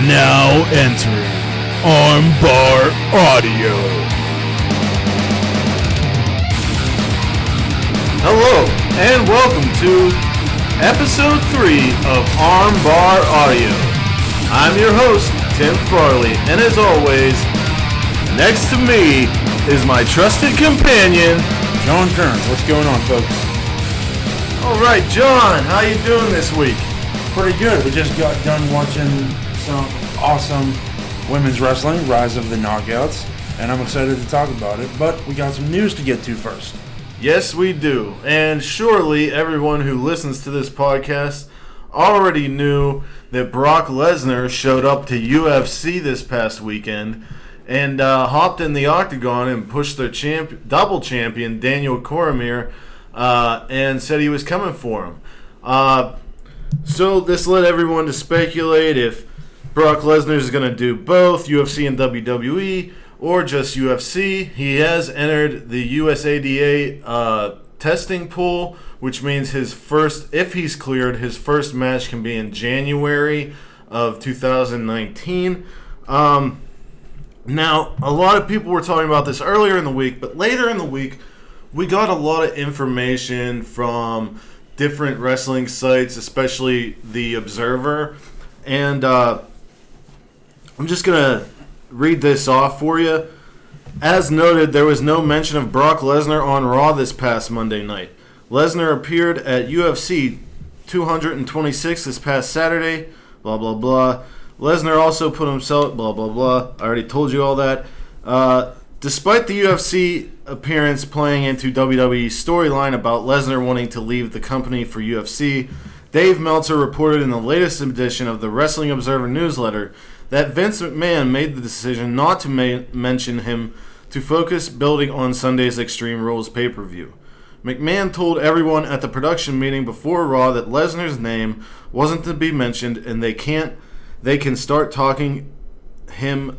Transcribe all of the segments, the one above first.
now entering Armbar Audio. Hello, and welcome to Episode 3 of Armbar Audio. I'm your host, Tim Farley, and as always, next to me is my trusted companion, John Kearns. What's going on, folks? Alright, John, how you doing this week? Pretty good. We just got done watching some awesome women's wrestling, Rise of the Knockouts, and I'm excited to talk about it, but we got some news to get to first. Yes, we do. And surely everyone who listens to this podcast already knew that Brock Lesnar showed up to UFC this past weekend and hopped in the octagon and pushed their double champion, Daniel Cormier, and said he was coming for him. So this led everyone to speculate if Brock Lesnar is going to do both UFC and WWE or just UFC. He has entered the USADA testing pool, which means his first, if he's cleared, his first match can be in January of 2019. Now, a lot of people were talking about this earlier in the week, but later in the week, we got a lot of information from different wrestling sites, especially The Observer, and I'm just going to read this off for you. As noted, there was no mention of Brock Lesnar on Raw this past Monday night. Lesnar appeared at UFC 226 this past Saturday, blah, blah, blah. Lesnar also put himself, blah, blah, blah. I already told you all that. Despite the UFC appearance playing into WWE's storyline about Lesnar wanting to leave the company for UFC, Dave Meltzer reported in the latest edition of the Wrestling Observer newsletter that Vince McMahon made the decision not to mention him to focus building on Sunday's Extreme Rules pay-per-view. McMahon told everyone at the production meeting before Raw that Lesnar's name wasn't to be mentioned and they can start talking him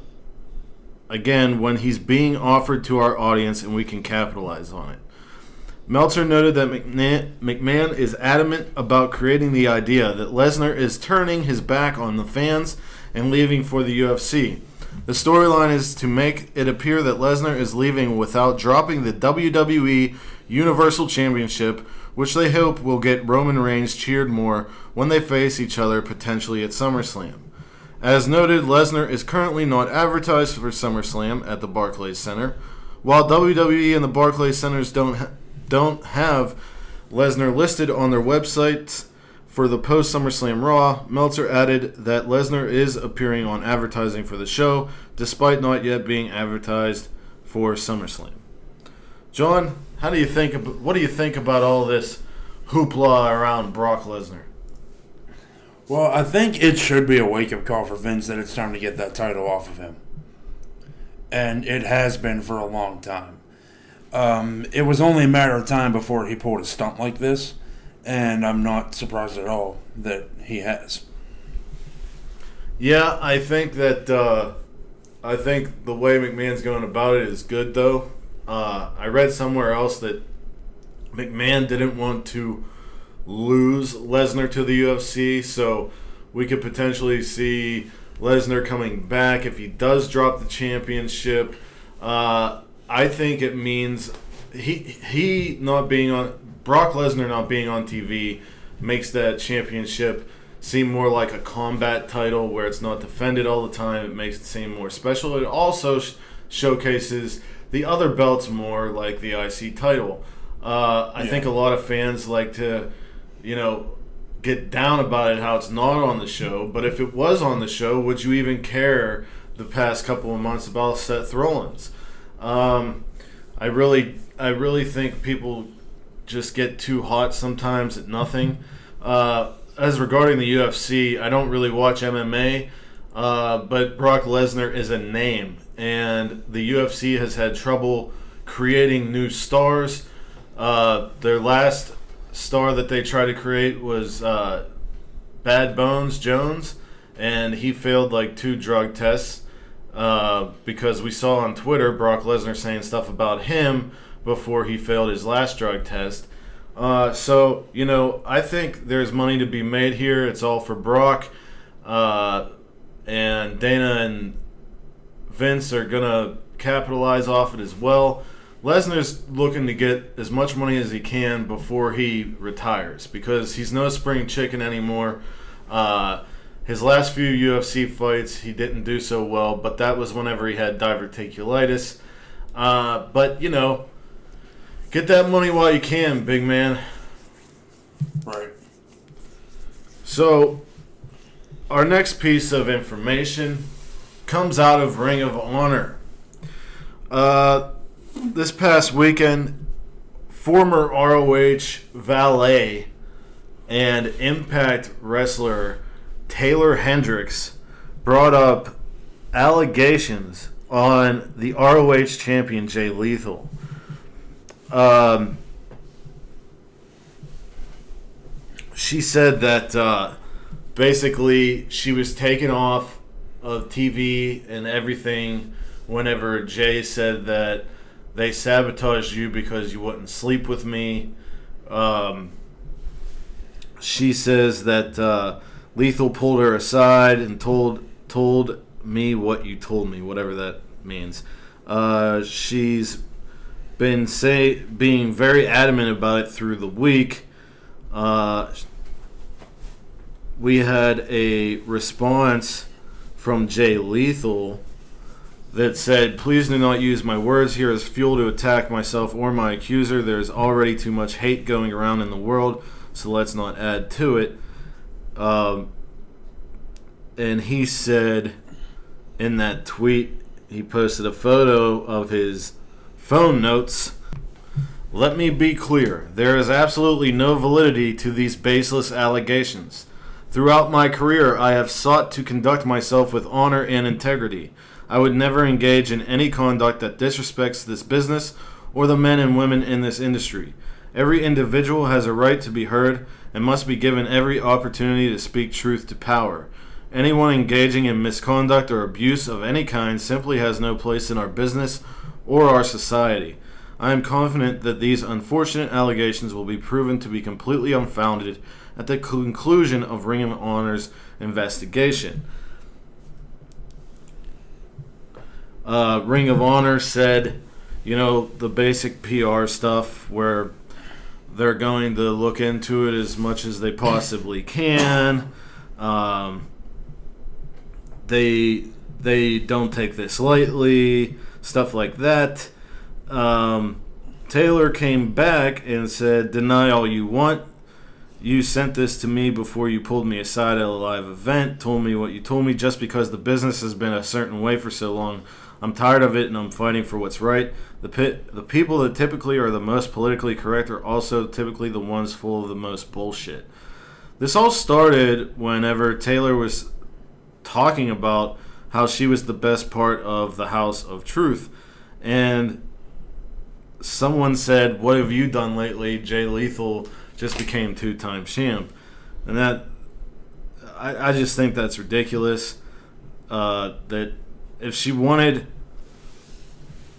again when he's being offered to our audience and we can capitalize on it. Meltzer noted that McMahon is adamant about creating the idea that Lesnar is turning his back on the fans and leaving for the UFC. The storyline is to make it appear that Lesnar is leaving without dropping the WWE Universal Championship, which they hope will get Roman Reigns cheered more when they face each other potentially at SummerSlam. As noted, Lesnar is currently not advertised for SummerSlam at the Barclays Center. While WWE and the Barclays Centers don't have Lesnar listed on their websites for the post-SummerSlam Raw, Meltzer added that Lesnar is appearing on advertising for the show, despite not yet being advertised for SummerSlam. John, what do you think about all this hoopla around Brock Lesnar? Well, I think it should be a wake-up call for Vince that it's time to get that title off of him. And it has been for a long time. It was only a matter of time before he pulled a stunt like this, and I'm not surprised at all that he has. Yeah, I think that the way McMahon's going about it is good, though. I read somewhere else that McMahon didn't want to lose Lesnar to the UFC, so we could potentially see Lesnar coming back if he does drop the championship. I think it means he not being on Brock Lesnar not being on TV makes that championship seem more like a combat title where it's not defended all the time. It makes it seem more special. It also showcases the other belts more, like the IC title. I think a lot of fans like to, get down about it how it's not on the show. But if it was on the show, would you even care the past couple of months about Seth Rollins? I really think people just get too hot sometimes at nothing. As regarding the UFC, I don't really watch MMA, but Brock Lesnar is a name, and the UFC has had trouble creating new stars. Their last star that they tried to create was Bad Bones Jones, and he failed like 2 drug tests because we saw on Twitter Brock Lesnar saying stuff about him before he failed his last drug test. So, I think there's money to be made here. It's all for Brock. and Dana and Vince are going to capitalize off it as well. Lesnar's looking to get as much money as he can before he retires because he's no spring chicken anymore. His last few UFC fights, he didn't do so well, but that was whenever he had diverticulitis. But, you know, get that money while you can, big man. Right. So, our next piece of information comes out of Ring of Honor. This past weekend, former ROH valet and Impact wrestler Taylor Hendricks brought up allegations on the ROH champion Jay Lethal. She said that basically she was taken off of TV and everything whenever Jay said that they sabotaged you because you wouldn't sleep with me. She says that Lethal pulled her aside and told me what you told me, whatever that means. She's been being very adamant about it through the week. We had a response from Jay Lethal that said, "Please do not use my words here as fuel to attack myself or my accuser. There is already too much hate going around in the world, so let's not add to it." And he said in that tweet, he posted a photo of his phone notes. "Let me be clear. There is absolutely no validity to these baseless allegations. Throughout my career, I have sought to conduct myself with honor and integrity. I would never engage in any conduct that disrespects this business or the men and women in this industry. Every individual has a right to be heard and must be given every opportunity to speak truth to power. Anyone engaging in misconduct or abuse of any kind simply has no place in our business or our society. I am confident that these unfortunate allegations will be proven to be completely unfounded at the conclusion of Ring of Honor's investigation." Ring of Honor said, you know, the basic PR stuff where they're going to look into it as much as they possibly can. They don't take this lightly, stuff like that. Taylor came back and said, "Deny all you want. You sent this to me before you pulled me aside at a live event, told me what you told me just because the business has been a certain way for so long. I'm tired of it and I'm fighting for what's right. The people that typically are the most politically correct are also typically the ones full of the most bullshit." This all started whenever Taylor was talking about how she was the best part of the House of Truth. And someone said, "What have you done lately? Jay Lethal just became 2-time champ." And that, I just think that's ridiculous. That if she wanted...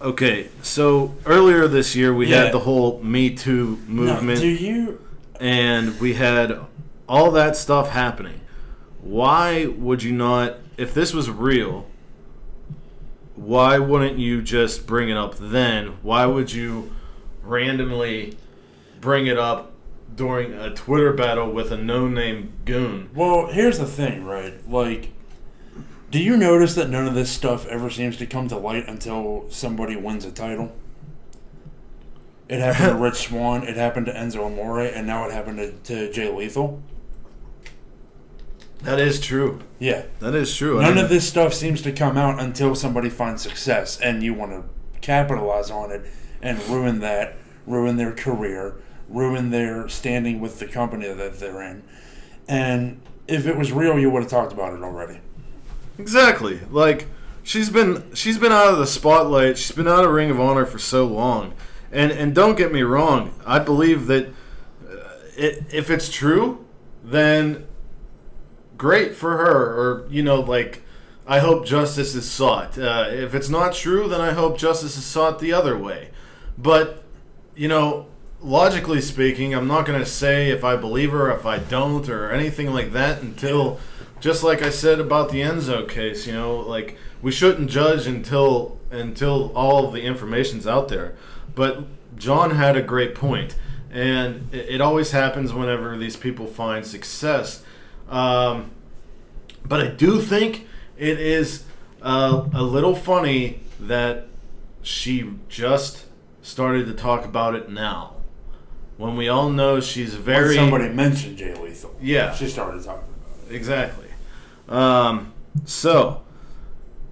Okay, so earlier this year we had the whole Me Too movement. And we had all that stuff happening. Why would you not, if this was real, why wouldn't you just bring it up then? Why would you randomly bring it up during a Twitter battle with a no-name goon? Well, here's the thing, right? Like, do you notice that none of this stuff ever seems to come to light until somebody wins a title? It happened to Rich Swann, it happened to Enzo Amore, and now it happened to Jay Lethal. That is true. Yeah. That is true. None of this stuff seems to come out until somebody finds success, and you want to capitalize on it and ruin their career, ruin their standing with the company that they're in. And if it was real, you would have talked about it already. Exactly. Like, she's been out of the spotlight. She's been out of Ring of Honor for so long. And don't get me wrong. I believe that if it's true, then great for her. Or, you know, like, I hope justice is sought. If it's not true, then I hope justice is sought the other way. But, you know, logically speaking, I'm not going to say if I believe her, if I don't, or anything like that until, just like I said about the Enzo case, like we shouldn't judge until all of the information's out there. But John had a great point, and it always happens whenever these people find success. But I do think it is a little funny that she just started to talk about it now, when we all know she's very... When somebody mentioned Jay Lethal. Yeah. She started talking about it. Exactly. So,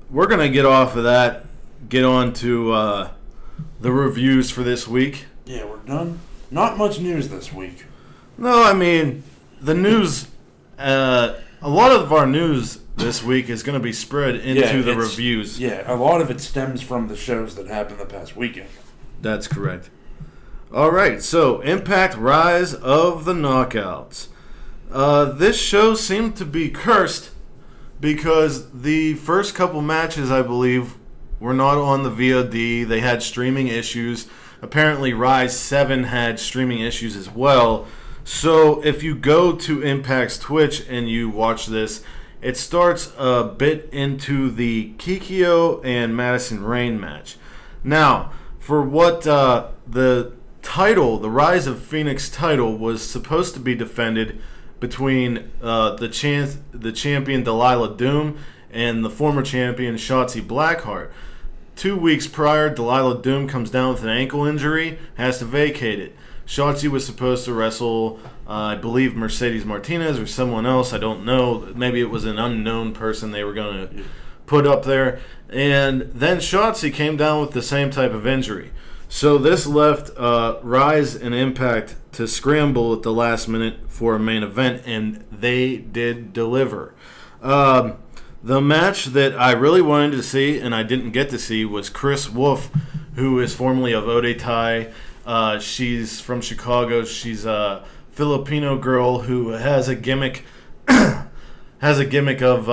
we're going to get off of that, get on to the reviews for this week. Yeah, we're done. Not much news this week. No, I mean, the news... a lot of our news this week is going to be spread into the reviews. Yeah, a lot of it stems from the shows that happened the past weekend. That's correct. All right, so Impact Rise of the Knockouts. This show seemed to be cursed because the first couple matches, I believe, were not on the VOD. They had streaming issues. Apparently, Rise 7 had streaming issues as well. So if you go to Impact's Twitch and you watch this, it starts a bit into the Kikyo and Madison Rayne match. Now, for what the title, the Rise of Phoenix title, was supposed to be defended between the champion Delilah Doom and the former champion Shotzi Blackheart. 2 weeks prior, Delilah Doom comes down with an ankle injury, has to vacate it. Shotzi was supposed to wrestle, I believe, Mercedes Martinez or someone else. I don't know. Maybe it was an unknown person they were going to put up there. And then Shotzi came down with the same type of injury. So this left Rise and Impact to scramble at the last minute for a main event, and they did deliver. The match that I really wanted to see and I didn't get to see was Chris Wolf, who is formerly of o.V.e. She's from Chicago. She's a Filipino girl who has a gimmick of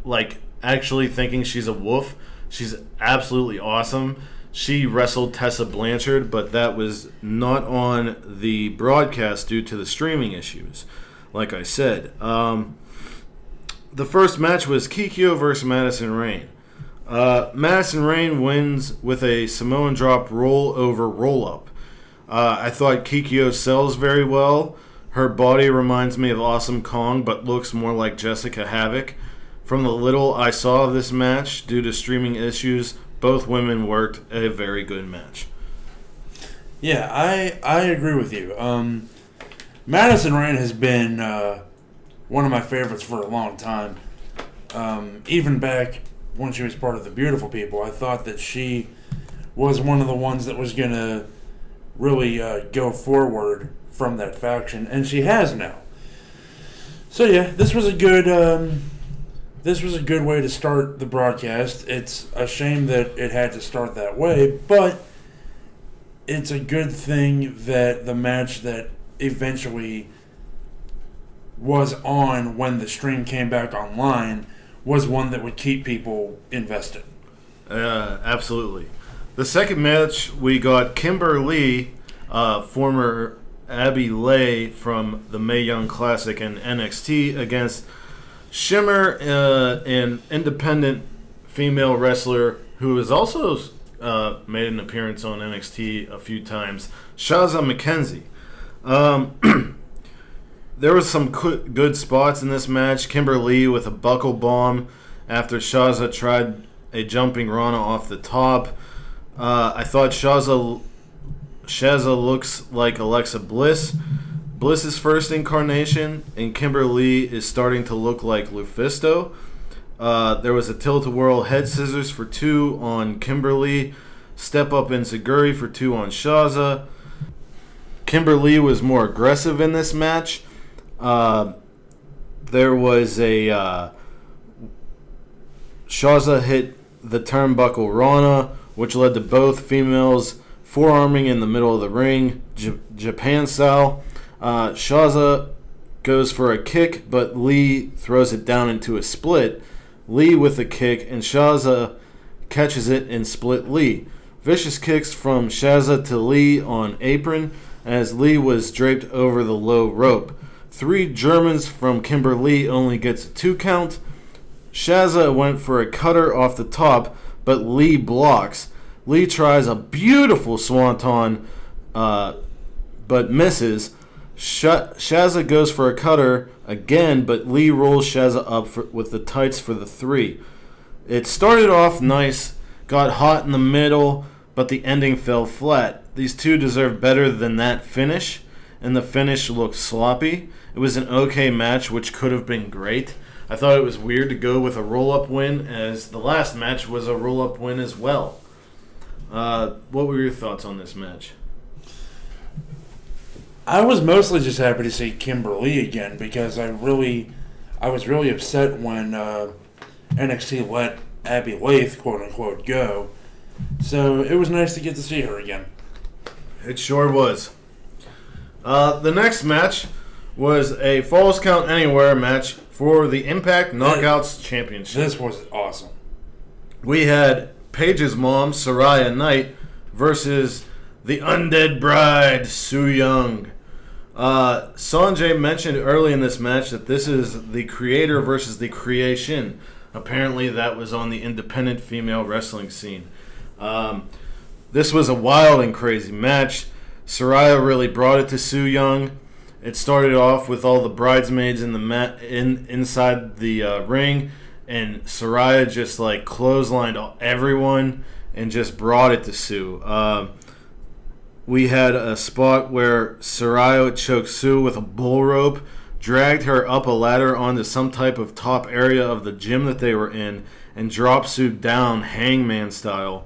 like actually thinking she's a wolf. She's absolutely awesome. She wrestled Tessa Blanchard, but that was not on the broadcast due to the streaming issues, like I said. The first match was Kikyo versus Madison Rayne. Madison Rayne wins with a Samoan drop roll over roll up. I thought Kikyo sells very well. Her body reminds me of Awesome Kong, but looks more like Jessica Havoc. From the little I saw of this match, due to streaming issues, both women worked a very good match. Yeah, I agree with you. Madison Rayne has been one of my favorites for a long time. Even back when she was part of the Beautiful People, I thought that she was one of the ones that was going to really go forward from that faction, and she has now. So yeah, this was a good way to start the broadcast. It's a shame that it had to start that way, but it's a good thing that the match that eventually was on when the stream came back online was one that would keep people invested. Absolutely. The second match, we got Kimber Lee, former Abby Lay from the Mae Young Classic and NXT, against Shimmer, an independent female wrestler who has also made an appearance on NXT a few times, Shaza McKenzie. There was some good spots in this match. Kimber Lee with a buckle bomb after Shaza tried a jumping Rana off the top. I thought Shaza looks like Alexa Bliss, Bliss's first incarnation, and Kimber Lee is starting to look like Lufisto. There was a tilt-a-whirl head scissors for 2 on Kimber Lee, step up enziguri for 2 on Shaza. Kimber Lee was more aggressive in this match. There was a Shaza hit the turnbuckle Rana, which led to both females forearming in the middle of the ring, Japan style. Shaza goes for a kick, but Lee throws it down into a split. Lee with a kick, and Shaza catches it and split Lee. Vicious kicks from Shaza to Lee on apron as Lee was draped over the low rope. 3 Germans from Kimberly only gets a 2 count. Shazza went for a cutter off the top, but Lee blocks. Lee tries a beautiful swanton, but misses. Shazza goes for a cutter again, but Lee rolls Shazza up with the tights for the 3. It started off nice, got hot in the middle, but the ending fell flat. These two deserve better than that finish, and the finish looked sloppy. It was an okay match, which could have been great. I thought it was weird to go with a roll-up win, as the last match was a roll-up win as well. What were your thoughts on this match? I was mostly just happy to see Kimberly again because I was really upset when NXT let Abby Lath, quote unquote, go. So it was nice to get to see her again. It sure was. The next match was a Falls Count Anywhere match for the Impact Knockouts Championship. This was awesome. We had Paige's mom, Saraya Knight, versus the Undead Bride, Su Yung. Sanjay mentioned early in this match that this is the creator versus the creation. Apparently that was on the independent female wrestling scene. This was a wild and crazy match. Saraya really brought it to Su Yung. It started off with all the bridesmaids in the inside the ring, and Saraya just like clotheslined everyone and just brought it to Su. We had a spot where Saraya choked Su with a bull rope, dragged her up a ladder onto some type of top area of the gym that they were in, and dropped Su down hangman style.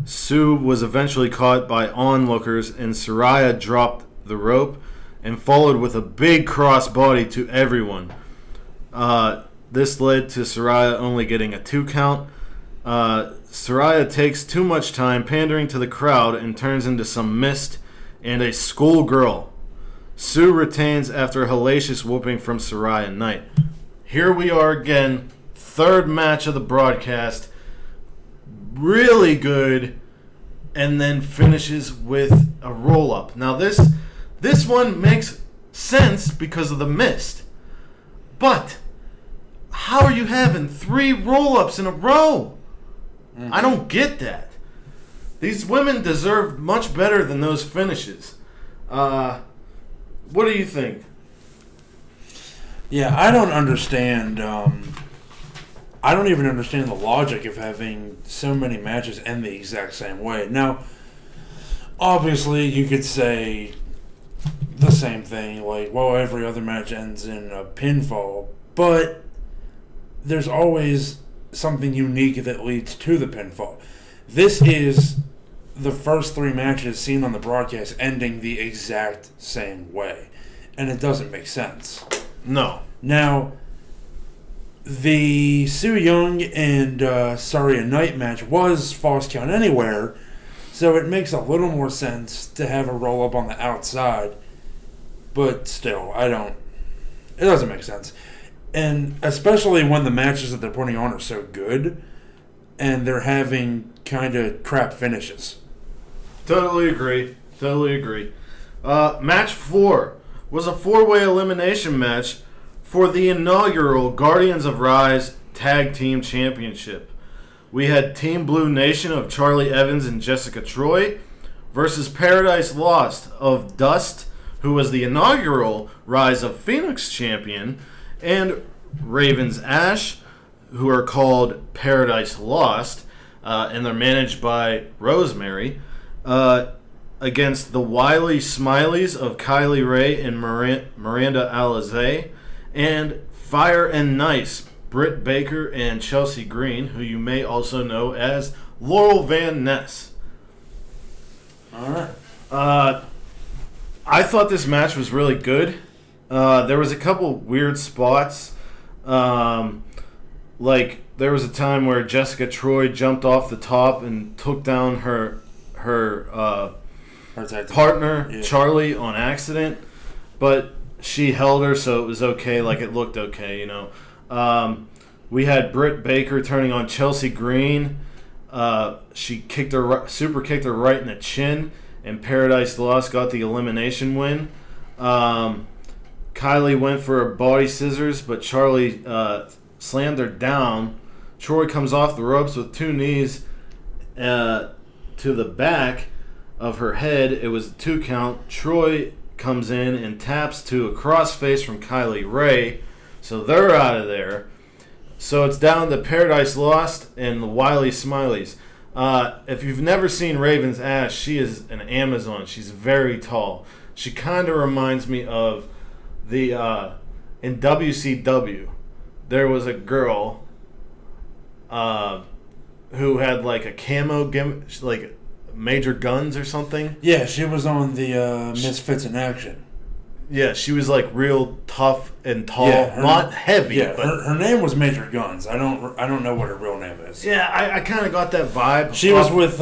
Su was eventually caught by onlookers, and Saraya dropped the rope and followed with a big crossbody to everyone. This led to Saraya only getting a 2 count. Saraya takes too much time pandering to the crowd and turns into some mist and a schoolgirl. Su retains after a hellacious whooping from Saraya Knight. Here we are again, third match of the broadcast. Really good, and then finishes with a roll-up. Now this one makes sense because of the mist. But how are you having 3 roll-ups in a row? Mm-hmm. I don't get that. These women deserve much better than those finishes. What do you think? Yeah, I don't understand. I don't even understand the logic of having so many matches end the exact same way. Now, obviously, you could say the same thing, like, well, every other match ends in a pinfall, but there's always something unique that leads to the pinfall. This is the first 3 matches seen on the broadcast ending the exact same way, and it doesn't make sense. No. Now, the Su Yung and Saraya Knight match was Falls Count Anywhere, so it makes a little more sense to have a roll-up on the outside, but still, it doesn't make sense. And especially when the matches that they're putting on are so good, and they're having kind of crap finishes. Totally agree. Match 4 was a 4-way elimination match for the inaugural Guardians of Rise Tag Team Championship. We had Team Blue Nation of Charlie Evans and Jessica Troy versus Paradise Lost of Dust, who was the inaugural Rise of Phoenix champion, and Raven's Ash, who are called Paradise Lost, and they're managed by Rosemary, against the Wily Smileys of Kylie Ray and Miranda Alizé, and Fire and Nice, Britt Baker and Chelsea Green, who you may also know as Laurel Van Ness. Alright. I thought this match was really good. There was a couple weird spots. Like, there was a time where Jessica Troy jumped off the top and took down her partner, Charlie, on accident. But she held her, so it was okay. Like, it looked okay, you know. We had Britt Baker turning on Chelsea Green. She super kicked her right in the chin and Paradise Lost got the elimination win. Kylie went for a body scissors, but Charlie slammed her down. Troy comes off the ropes with 2 knees to the back of her head. It was a 2 count. Troy comes in and taps to a crossface from Kylie Ray. So they're out of there. So it's down to Paradise Lost and the Wily Smileys. If you've never seen Raven's Ash, she is an Amazon. She's very tall. She kind of reminds me of the in WCW. There was a girl who had like a camo gimmick, like Major Guns or something. Yeah, she was on the Misfits in Action. Yeah, she was like real tough and tall, Yeah, not heavy. Yeah, but her name was Major Guns. I don't know what her real name is. yeah, I kind of got that vibe. She was with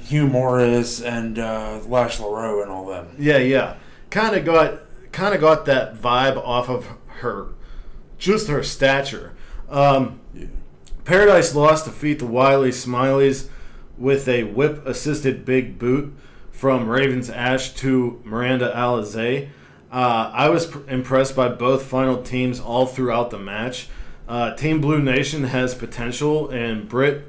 Hugh Morris and Lash LaRoe and all them. Yeah. Kind of got that vibe off of her, just her stature. Paradise Lost defeat the Wily Smileys with a whip-assisted big boot from Raven's Ash to Miranda Alizé. I was impressed by both final teams all throughout the match. Team Blue Nation has potential, and Britt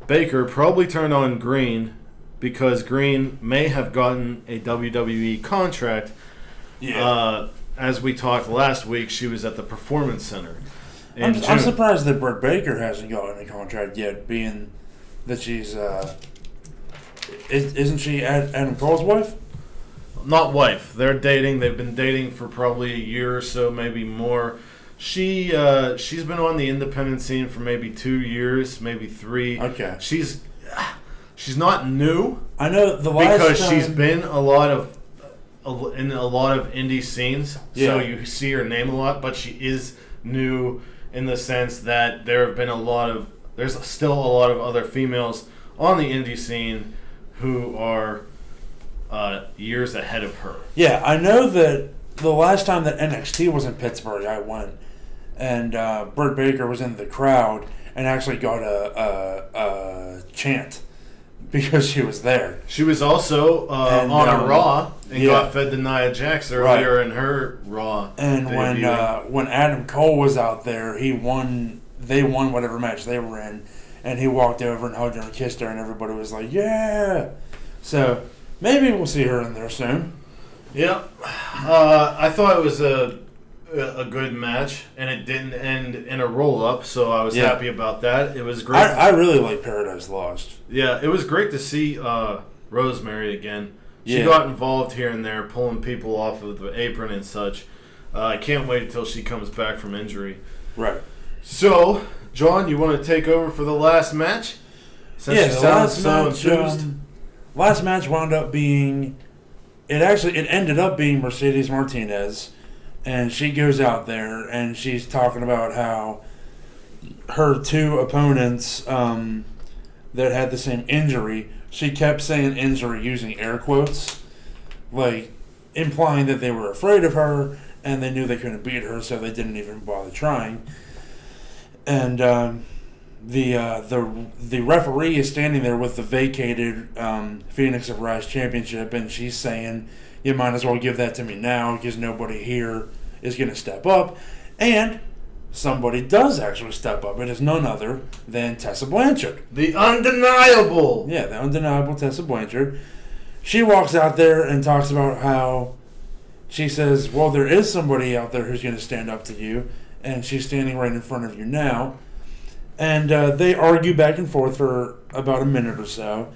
Baker probably turned on Green because Green may have gotten a WWE contract. Yeah. As we talked last week, she was at the Performance Center. I'm surprised that Britt Baker hasn't gotten a contract yet, being that she's isn't she Adam Cole's wife? Not wife. They're dating. They've been dating for probably a year or so, maybe more. She's been on the independent scene for maybe 2 years, maybe 3. Okay. She's not new. I know the last because time, she's been in a lot of indie scenes, Yeah. so you see her name a lot. But she is new in the sense that there's still a lot of other females on the indie scene who are years ahead of her. Yeah, I know that the last time that NXT was in Pittsburgh, I went, and Britt Baker was in the crowd and actually got a chant because she was there. She was also on a Raw and got fed to Nia Jax earlier in her Raw. And when Adam Cole was out there, they won whatever match they were in, and he walked over and hugged her and kissed her, and everybody was like, yeah! So maybe we'll see her in there soon. Yeah. I thought it was a good match, and it didn't end in a roll-up, so I was happy about that. It was great. I really like Paradise Lost. Yeah, it was great to see Rosemary again. She Yeah. got involved here and there, pulling people off of the apron and such. I can't wait until she comes back from injury. Right. So, John, you want to take over for the last match? Since you sound so enthused. Last match wound up being... It ended up being Mercedes Martinez, and she goes out there and she's talking about how her 2 opponents that had the same injury, she kept saying injury using air quotes, like implying that they were afraid of her and they knew they couldn't beat her, so they didn't even bother trying. And the referee is standing there with the vacated McIntyre championship, and she's saying, you might as well give that to me now because nobody here is going to step up. And somebody does actually step up. It is none other than Tessa Blanchard. The undeniable. Yeah, the undeniable Tessa Blanchard. She walks out there and talks about how she says, well, there is somebody out there who's going to stand up to you, and she's standing right in front of you now. And they argue back and forth for about a minute or so.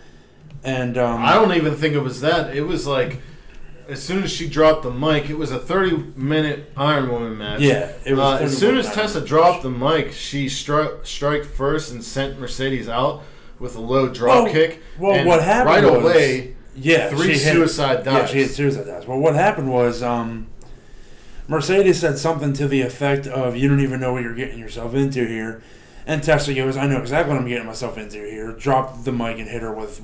And I don't even think it was that. It was like, as soon as she dropped the mic, it was a 30-minute Iron Woman match. Yeah, it was. As soon as Tessa dropped the mic, she strike first and sent Mercedes out with a low drop kick. Well, and what happened right was, away, 3 suicide dives. Yeah, she had suicide dives. Well, what happened was Mercedes said something to the effect of, you don't even know what you're getting yourself into here. And Tessa goes, I know exactly what I'm getting myself into here. Dropped the mic and hit her with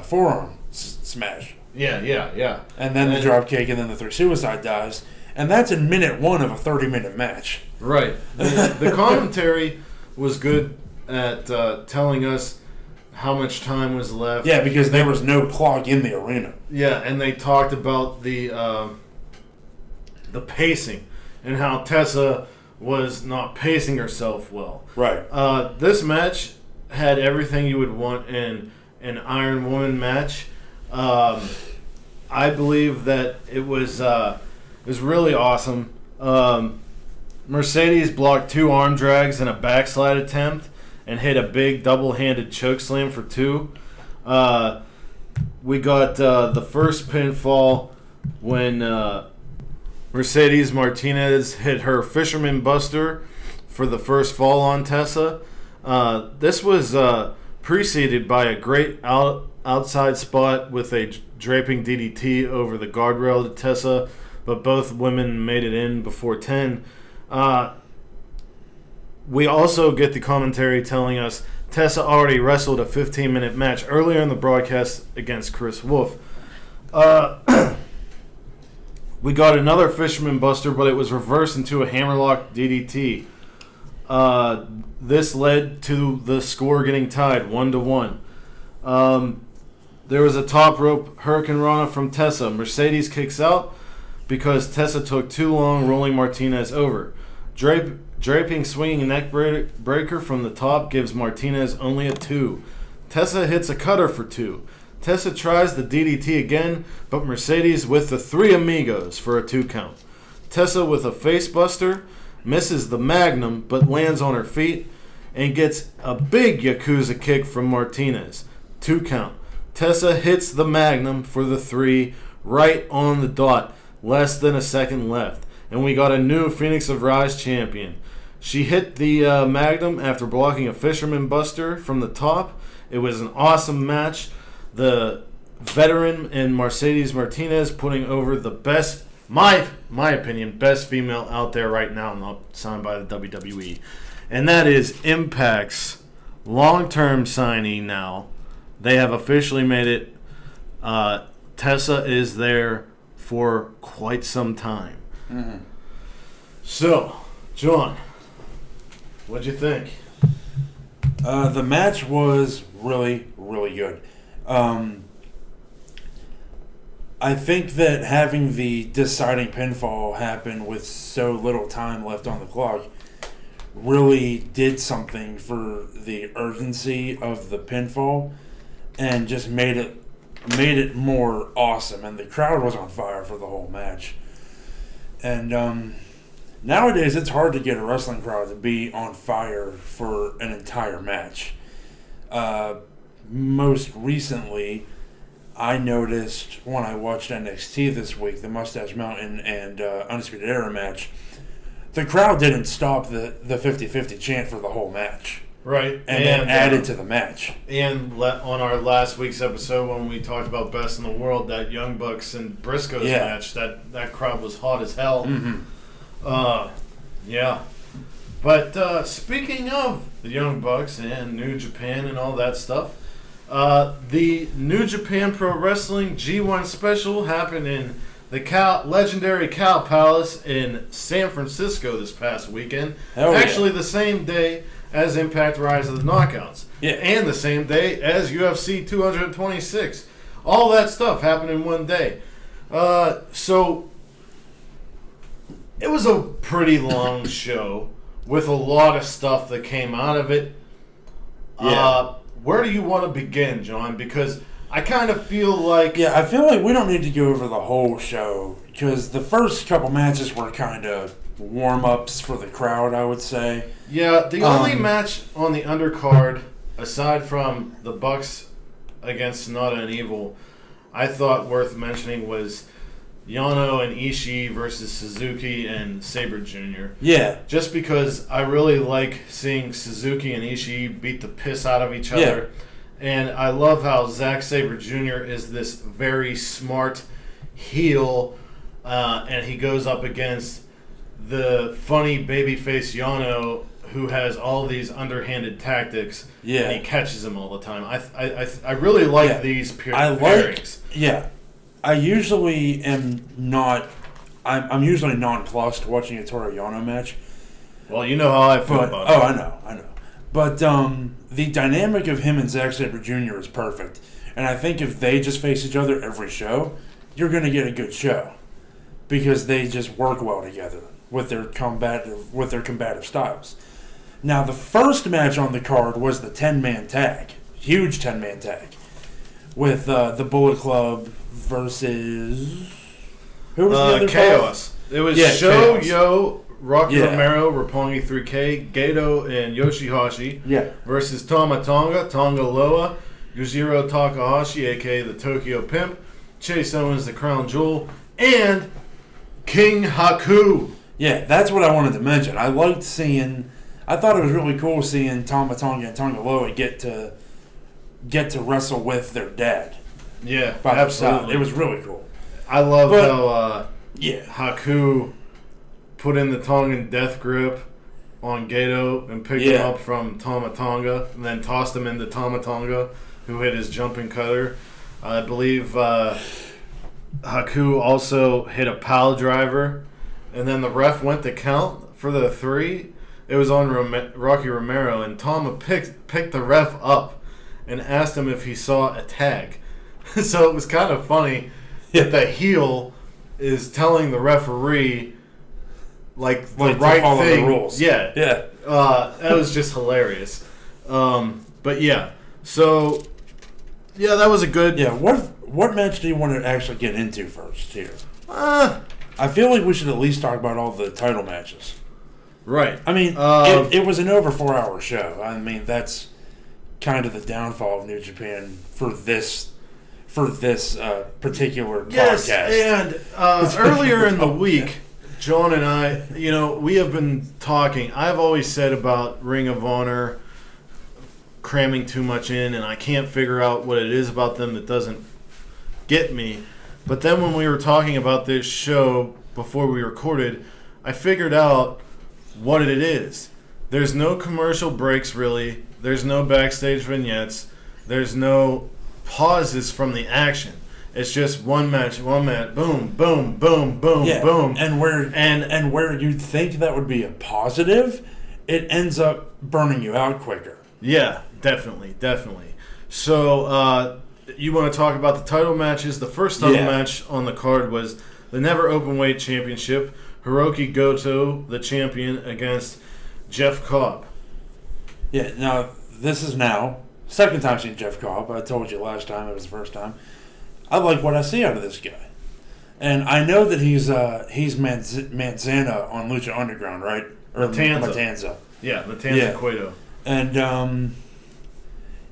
forearm smash. Yeah. And then the drop kick and then the 3 suicide dives. And that's in minute 1 of a 30-minute match. Right. The commentary was good at telling us how much time was left. Yeah, because there was no clock in the arena. Yeah, and they talked about the pacing and how Tessa was not pacing herself well. Right. This match had everything you would want in an Iron Woman match. I believe that it was really awesome. Mercedes blocked 2 arm drags and a backslide attempt and hit a big double-handed chokeslam for 2. We got the first pinfall when Mercedes Martinez hit her Fisherman Buster for the first fall on Tessa. This was preceded by a great outside spot with a draping DDT over the guardrail to Tessa, but both women made it in before 10. We also get the commentary telling us Tessa already wrestled a 15-minute match earlier in the broadcast against Chris Wolf. We got another Fisherman Buster, but it was reversed into a hammerlock DDT. This led to the score getting tied 1-1. There was a top rope Hurricane Rana from Tessa. Mercedes kicks out because Tessa took too long rolling Martinez over. Draping swinging neck breaker from the top gives Martinez only a 2. Tessa hits a cutter for 2. Tessa tries the DDT again, but Mercedes with the 3 amigos for a 2 count. Tessa with a face buster misses the Magnum but lands on her feet and gets a big Yakuza kick from Martinez. 2 count. Tessa hits the Magnum for the 3 right on the dot, less than a second left. And we got a new Phoenix of Rise champion. She hit the Magnum after blocking a Fisherman Buster from the top. It was an awesome match. The veteran and Mercedes Martinez putting over the best, my opinion, best female out there right now, not signed by the WWE. And that is Impact's long-term signee now. They have officially made it. Tessa is there for quite some time. Mm-hmm. So, John, what'd you think? The match was really, really good. I think that having the deciding pinfall happen with so little time left on the clock really did something for the urgency of the pinfall and just made it more awesome. And the crowd was on fire for the whole match. And nowadays it's hard to get a wrestling crowd to be on fire for an entire match. Most recently, I noticed when I watched NXT this week, the Mustache Mountain and Undisputed Era match, the crowd didn't stop the 50-50 chant for the whole match. Right. And then added to the match. And on our last week's episode when we talked about Best in the World, that Young Bucks and Briscoes match, that crowd was hot as hell. Mm-hmm. Yeah. But speaking of the Young Bucks and New Japan and all that stuff, the New Japan Pro Wrestling G1 special happened in the legendary Cow Palace in San Francisco this past weekend. Actually, the same day as Impact Rise of the Knockouts. Yeah. And the same day as UFC 226. All that stuff happened in one day. So, it was a pretty long show with a lot of stuff that came out of it. Yeah. Where do you want to begin, John? Because I kind of feel like... Yeah, I feel like we don't need to go over the whole show because the first couple matches were kind of warm-ups for the crowd, I would say. Yeah, the only match on the undercard, aside from the Bucks against Sonata and Evil, I thought worth mentioning was Yano and Ishii versus Suzuki and Sabre Jr. Yeah. Just because I really like seeing Suzuki and Ishii beat the piss out of each other. And I love how Zack Sabre Jr. is this very smart heel, and he goes up against the funny babyface Yano, who has all these underhanded tactics, and he catches him all the time. I really like these pairings. I usually am not. I'm usually nonplussed watching a Toru Yano match. Well, you know how I feel about it. Oh, I know. But the dynamic of him and Zack Sabre Jr. is perfect. And I think if they just face each other every show, you're going to get a good show. Because they just work well together with their combative styles. Now, the first match on the card was the 10-man tag. Huge 10-man tag. With the Bullet Club versus... Who was the other Chaos. five? It was Chaos. Yo, Rocky Romero, Roppongi 3K, Gato, and Yoshihashi versus Tama Tonga, Tonga Loa, Yujiro Takahashi, a.k.a. the Tokyo Pimp, Chase Owens, the Crown Jewel, and King Haku. Yeah, that's what I wanted to mention. I thought it was really cool seeing Tama Tonga and Tonga Loa get to wrestle with their dad. Yeah, absolutely. It was really cool. I love how Haku put in the Tongan death grip on Gato and picked him up from Tama Tonga and then tossed him into Tama Tonga, who hit his jumping cutter. I believe Haku also hit a pile driver, and then the ref went to count for the 3. It was on Rocky Romero, and Tama picked the ref up and asked him if he saw a tag. So it was kind of funny that the heel is telling the referee the right thing. The rules. Yeah. That was just hilarious. But yeah, so that was a good. Yeah. What match do you want to actually get into first here? I feel like we should at least talk about all the title matches. Right. I mean, it was an over 4-hour show. I mean, that's kind of the downfall of New Japan for this particular podcast. And earlier in the week, John and I, we have been talking. I've always said about Ring of Honor cramming too much in, and I can't figure out what it is about them that doesn't get me. But then when we were talking about this show before we recorded, I figured out what it is. There's no commercial breaks, really. There's no backstage vignettes. There's no pauses from the action. It's just one match, boom, boom, boom, boom, boom. And where you'd think that would be a positive, it ends up burning you out quicker. Yeah, definitely. So, you want to talk about the title matches? The first title match on the card was the Never Openweight Championship. Hiroki Goto, the champion, against Jeff Cobb. Yeah, now, this is second time seeing Jeff Cobb. I told you last time it was the first time. I like what I see out of this guy. And I know that he's Manzana on Lucha Underground, right? Or Matanza. Yeah, Matanza Cueto. And,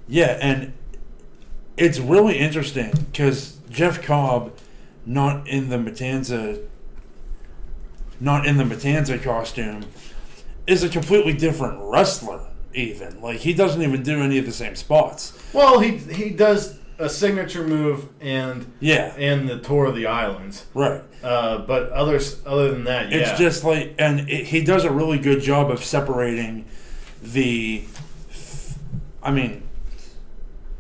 and it's really interesting because Jeff Cobb, not in the Matanza costume, is a completely different wrestler. Even he doesn't even do any of the same spots. Well, he does a signature move and the Tour of the Islands, right? But other than that, it's just he does a really good job of separating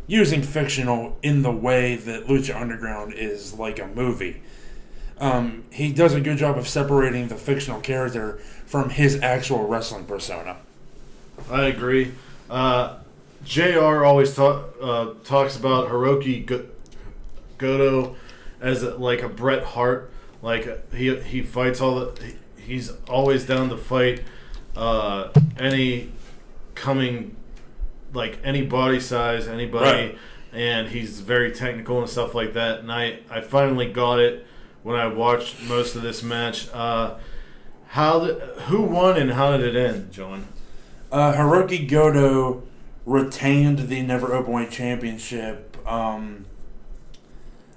using fictional in the way that Lucha Underground is like a movie. He does a good job of separating the fictional character from his actual wrestling persona. I agree. JR always talks about Hiroki Goto as a Bret Hart. He fights he's always down to fight any body size, anybody, right. And he's very technical and stuff like that. And I finally got it when I watched most of this match. Who won and how did it end, John? Hiroki Goto retained the Never Openweight Championship.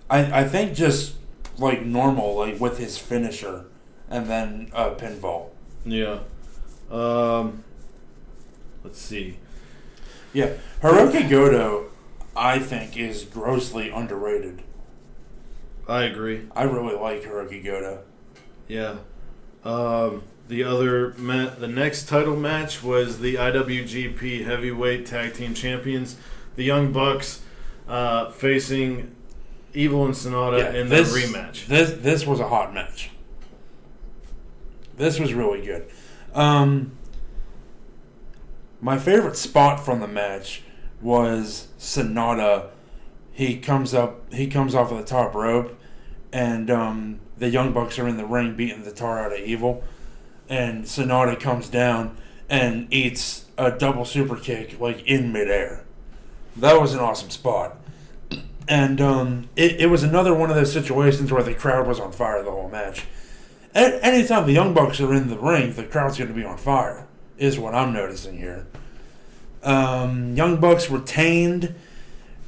I think just normal, with his finisher, and then pinfall. Yeah. Let's see. Yeah, Hiroki Goto, I think, is grossly underrated. I agree. I really like Hiroki Goto. Yeah. The next title match was the IWGP Heavyweight Tag Team Champions, the Young Bucks, facing Evil and Sonata in the rematch. This was a hot match. This was really good. My favorite spot from the match was Sonata. He comes off of the top rope, and the Young Bucks are in the ring beating the tar out of Evil, and Sonata comes down and eats a double super kick in midair. That was an awesome spot. And it was another one of those situations where the crowd was on fire the whole match. Anytime the Young Bucks are in the ring, the crowd's going to be on fire, is what I'm noticing here. Young Bucks retained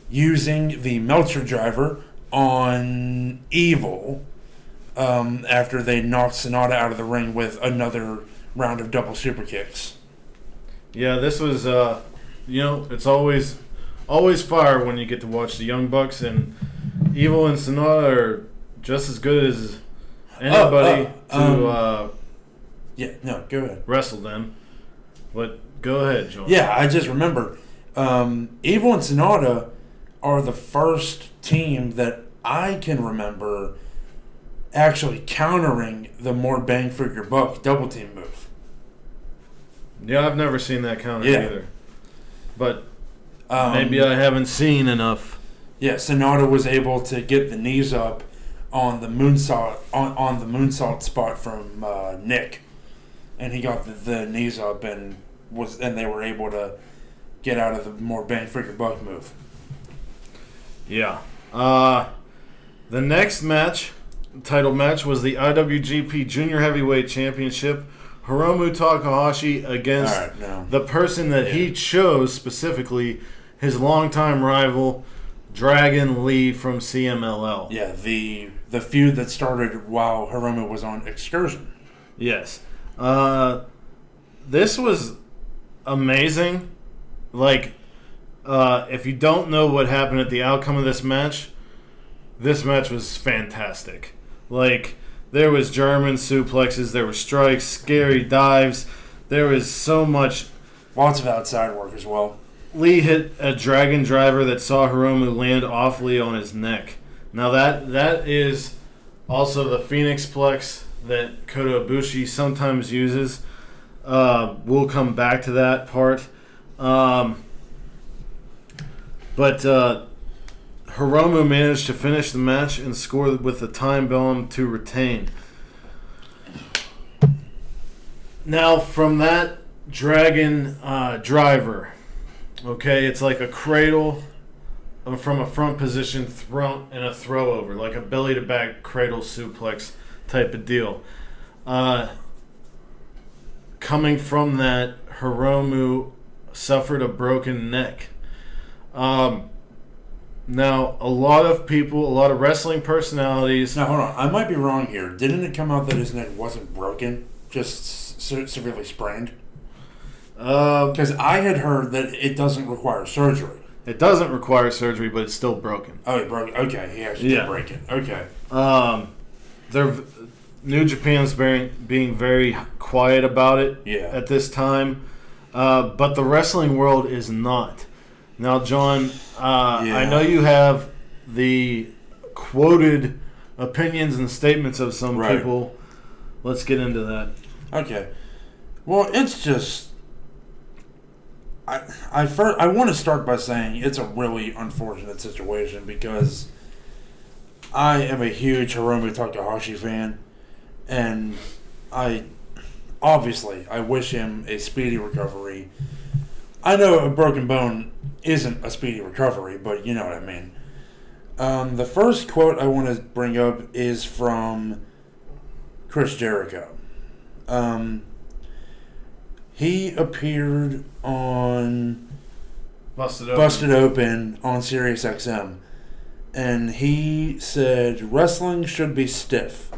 using the Meltzer driver on Evil after they knocked Sonata out of the ring with another round of double super kicks. Yeah, this was, it's always fire when you get to watch the Young Bucks, and Evil and Sonata are just as good as anybody go ahead. Wrestle them. But go ahead, John. Yeah, I just remembered. Evil and Sonata are the first team that I can remember actually countering the more bang for your buck double team move. Yeah, I've never seen that counter either. But maybe I haven't seen enough. Yeah, Sonata was able to get the knees up on the moonsault on the moonsault spot from Nick, and he got the knees up and they were able to get out of the more bang for your buck move. Yeah. The next title match, was the IWGP Junior Heavyweight Championship. Hiromu Takahashi against the person that he chose specifically, his longtime rival, Dragon Lee from CMLL. Yeah, the feud that started while Hiromu was on excursion. Yes. This was amazing. If you don't know what happened at the outcome of this match was fantastic. There was German suplexes, there were strikes, scary dives, there was so much. Lots of outside work as well. Lee hit a dragon driver that saw Hiromu land awfully on his neck. Now that is also the Phoenix Plex that Kota Ibushi sometimes uses. We'll come back to that part. But Hiromu managed to finish the match and score with the time bomb to retain. Now, from that dragon driver, okay, it's like a cradle from a front position thrown and a throw over, like a belly to back cradle suplex type of deal. Coming from that, Hiromu suffered a broken neck. Now, a lot of wrestling personalities. Now, hold on. I might be wrong here. Didn't it come out that his neck wasn't broken, just severely sprained? Because I had heard that it doesn't require surgery. It doesn't require surgery, but it's still broken. Oh, it broke. Okay, he actually did break it. Okay. New Japan's being very quiet about it at this time, but the wrestling world is not. Now, John, I know you have the quoted opinions and statements of some people. Let's get into that. Okay. Well, it's just... I want to start by saying it's a really unfortunate situation because I am a huge Hiromu Takahashi fan, and I wish him a speedy recovery. I know a broken bone isn't a speedy recovery, but you know what I mean. The first quote I want to bring up is from Chris Jericho. He appeared on Busted Open on Sirius XM, and he said, "Wrestling should be stiff.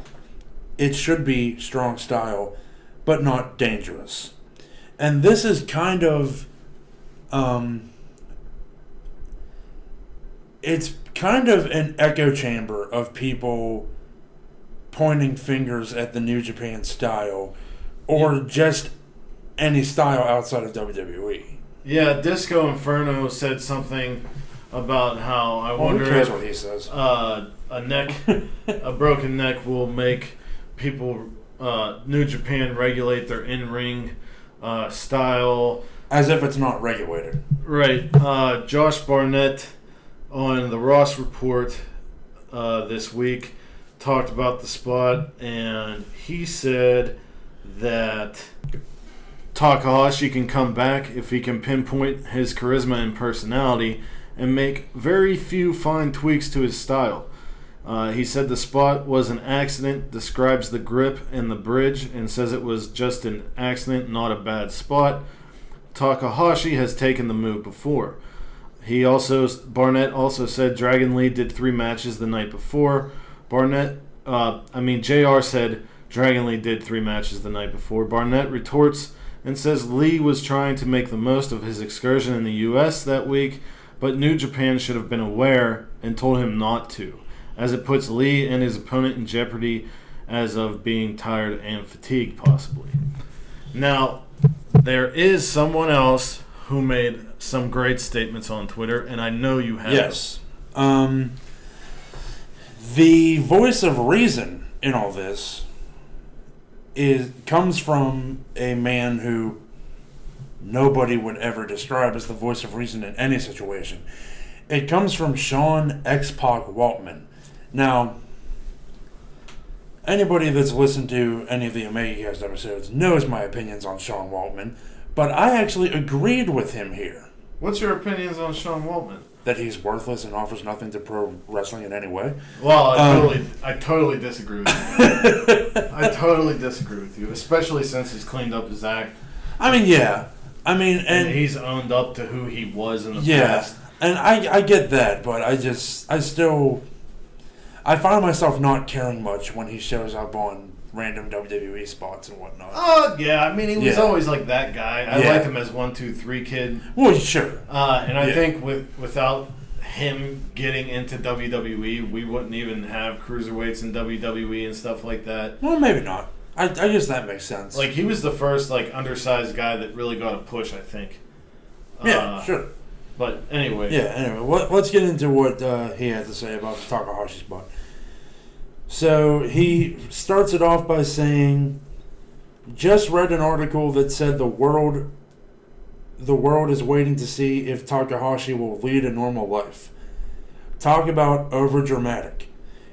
It should be strong style, but not dangerous." And this is kind of it's kind of an echo chamber of people pointing fingers at the New Japan style or just any style outside of WWE. Yeah, Disco Inferno said something about how I wonder who cares what he says. A broken neck will make people New Japan regulate their in-ring style. as if it's not regulated. Right. Josh Barnett on the Ross Report this week talked about the spot, and he said that Takahashi can come back if he can pinpoint his charisma and personality and make very few fine tweaks to his style. He said the spot was an accident, describes the grip and the bridge, and says it was just an accident, not a bad spot. Takahashi has taken the move before. Barnett also said Dragon Lee did 3 matches the night before. JR said Dragon Lee did 3 matches the night before. Barnett retorts and says Lee was trying to make the most of his excursion in the U.S. that week, but New Japan should have been aware and told him not to, as it puts Lee and his opponent in jeopardy as of being tired and fatigued, possibly. Now, there is someone else who made some great statements on Twitter, and I know you have. Yes. The voice of reason in all this comes from a man who nobody would ever describe as the voice of reason in any situation. It comes from Sean X-Pac Waltman. Now, anybody that's listened to any of the OmegaCast episodes knows my opinions on Sean Waltman, but I actually agreed with him here. What's your opinions on Sean Waltman? That he's worthless and offers nothing to pro wrestling in any way. Well, I totally disagree with you. I totally disagree with you, especially since he's cleaned up his act. I mean, yeah. And he's owned up to who he was in the Yeah, past. and I get that, but I find myself not caring much when he shows up on random WWE spots and whatnot. Yeah. I mean, he was always like that guy. I liked him as 1, 2, 3 kid. Well, sure. And I think without him getting into WWE, we wouldn't even have cruiserweights in WWE and stuff like that. Well, maybe not. I guess that makes sense. Like, he was the first, like, undersized guy that really got a push, I think. Yeah, sure. But anyway. Yeah, anyway, let's get into what he had to say about the Takahashi spot. So he starts it off by saying, just read an article that said the world is waiting to see if Takahashi will lead a normal life. Talk about overdramatic.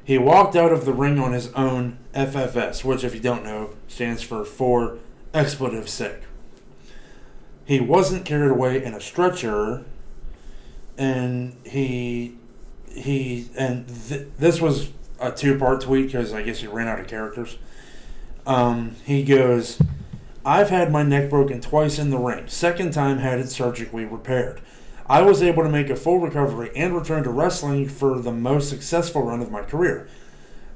He walked out of the ring on his own, FFS, which, if you don't know, stands for expletive sick. He wasn't carried away in a stretcher, and this was a 2-part tweet because I guess he ran out of characters. He goes, I've had my neck broken twice in the ring. Second time had it surgically repaired. I was able to make a full recovery and return to wrestling for the most successful run of my career.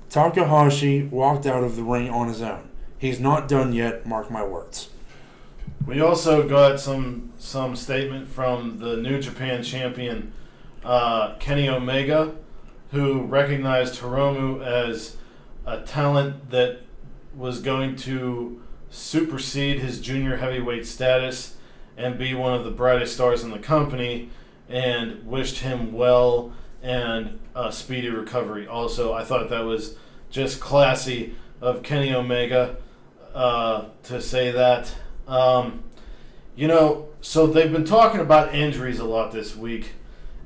Takahashi walked out of the ring on his own. He's not done yet, mark my words. We also got some statement from the New Japan champion, Kenny Omega, who recognized Hiromu as a talent that was going to supersede his junior heavyweight status and be one of the brightest stars in the company, and wished him well and a speedy recovery. Also, I thought that was just classy of Kenny Omega to say that. So they've been talking about injuries a lot this week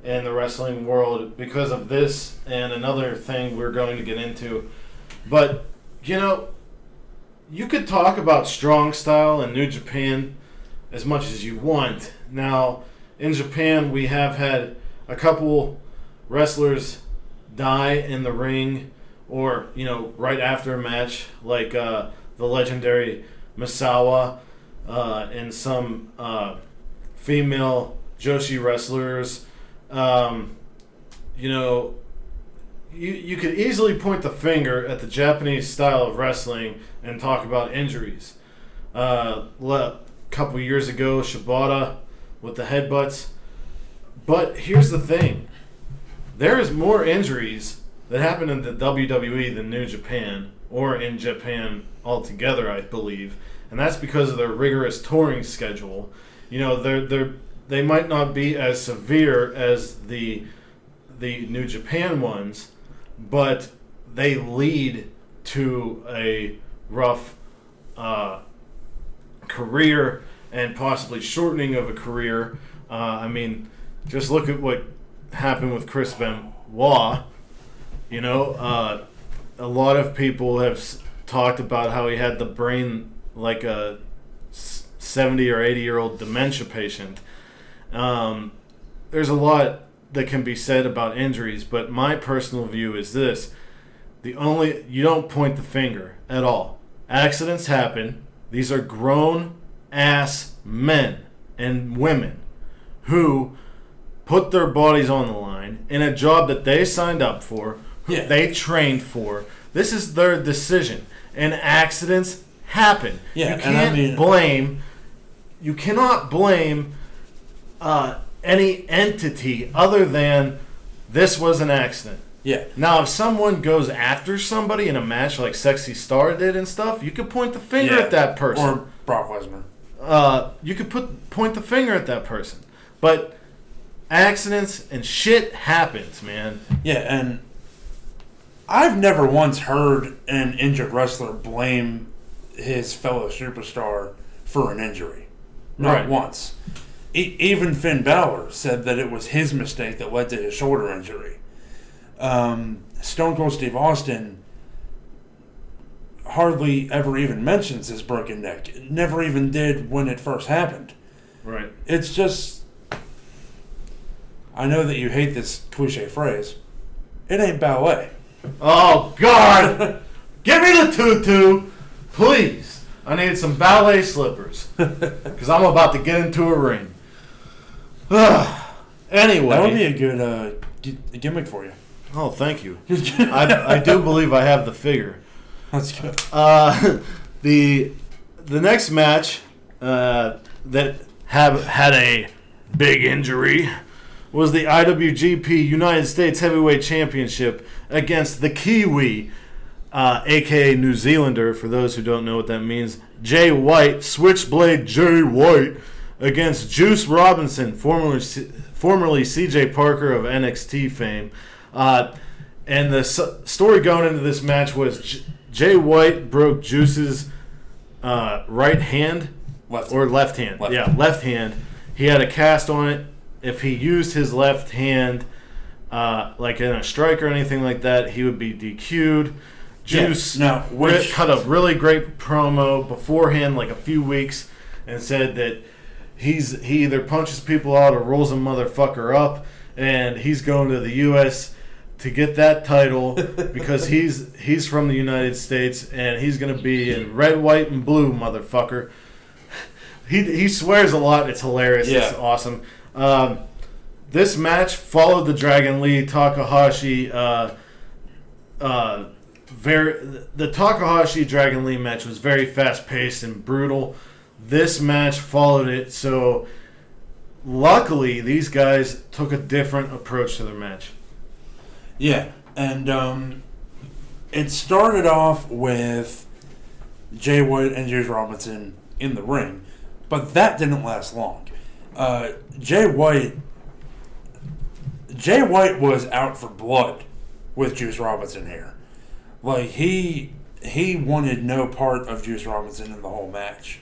in the wrestling world because of this and another thing we're going to get into. But, you could talk about strong style in New Japan as much as you want. Now, in Japan, we have had a couple wrestlers die in the ring or, right after a match, like the legendary Misawa and some female Joshi wrestlers. You could easily point the finger at the Japanese style of wrestling and talk about injuries. A couple years ago, Shibata with the headbutts. But here's the thing. There is more injuries that happen in the WWE than New Japan, or in Japan altogether, I believe. And that's because of their rigorous touring schedule. They might not be as severe as the New Japan ones, but they lead to a rough career and possibly shortening of a career. I mean, just look at what happened with Chris Benoit. You know, a lot of people have talked about how he had the brain like a 70 or 80-year-old dementia patient. There's a lot that can be said about injuries, but my personal view is this. You don't point the finger at all. Accidents happen. These are grown-ass men and women who put their bodies on the line in a job that they signed up for, they trained for. This is their decision. And accidents happen. Yeah, You cannot blame any entity other than this was an accident. Yeah. Now, if someone goes after somebody in a match like Sexy Star did and stuff, you could point the finger at that person. Or Brock Lesnar. You could point the finger at that person. But accidents and shit happens, man. Yeah, and I've never once heard an injured wrestler blame his fellow superstar for an injury. Not once. Even Finn Balor said that it was his mistake that led to his shoulder injury. Stone Cold Steve Austin hardly ever even mentions his broken neck. It never even did when it first happened. Right. It's just... I know that you hate this cliche phrase. It ain't ballet. Oh, God! Give me the tutu! Please! I need some ballet slippers. Because I'm about to get into a ring. Anyway. That would be a good gimmick for you. Oh, thank you. I do believe I have the figure. That's good. The next match that had a big injury was the IWGP United States Heavyweight Championship against the Kiwi, a.k.a. New Zealander, for those who don't know what that means, Jay White, Switchblade Jay White, against Juice Robinson, formerly CJ Parker of NXT fame. And the story going into this match was Jay White broke Juice's right hand. Left hand. Left hand. He had a cast on it. If he used his left hand like in a strike or anything like that, he would be DQ'd. Juice cut a really great promo beforehand, like a few weeks, and said that he either punches people out or rolls a motherfucker up, and he's going to the U.S. to get that title because he's from the United States and he's going to be in red, white, and blue, motherfucker. He swears a lot. It's hilarious. Yeah. It's awesome. This match followed the Dragon Lee Takahashi. The Takahashi Dragon Lee match was very fast paced and brutal. This match followed it, so luckily these guys took a different approach to their match. Yeah, and it started off with Jay White and Juice Robinson in the ring, but that didn't last long. Jay White was out for blood with Juice Robinson here. Like, he wanted no part of Juice Robinson in the whole match.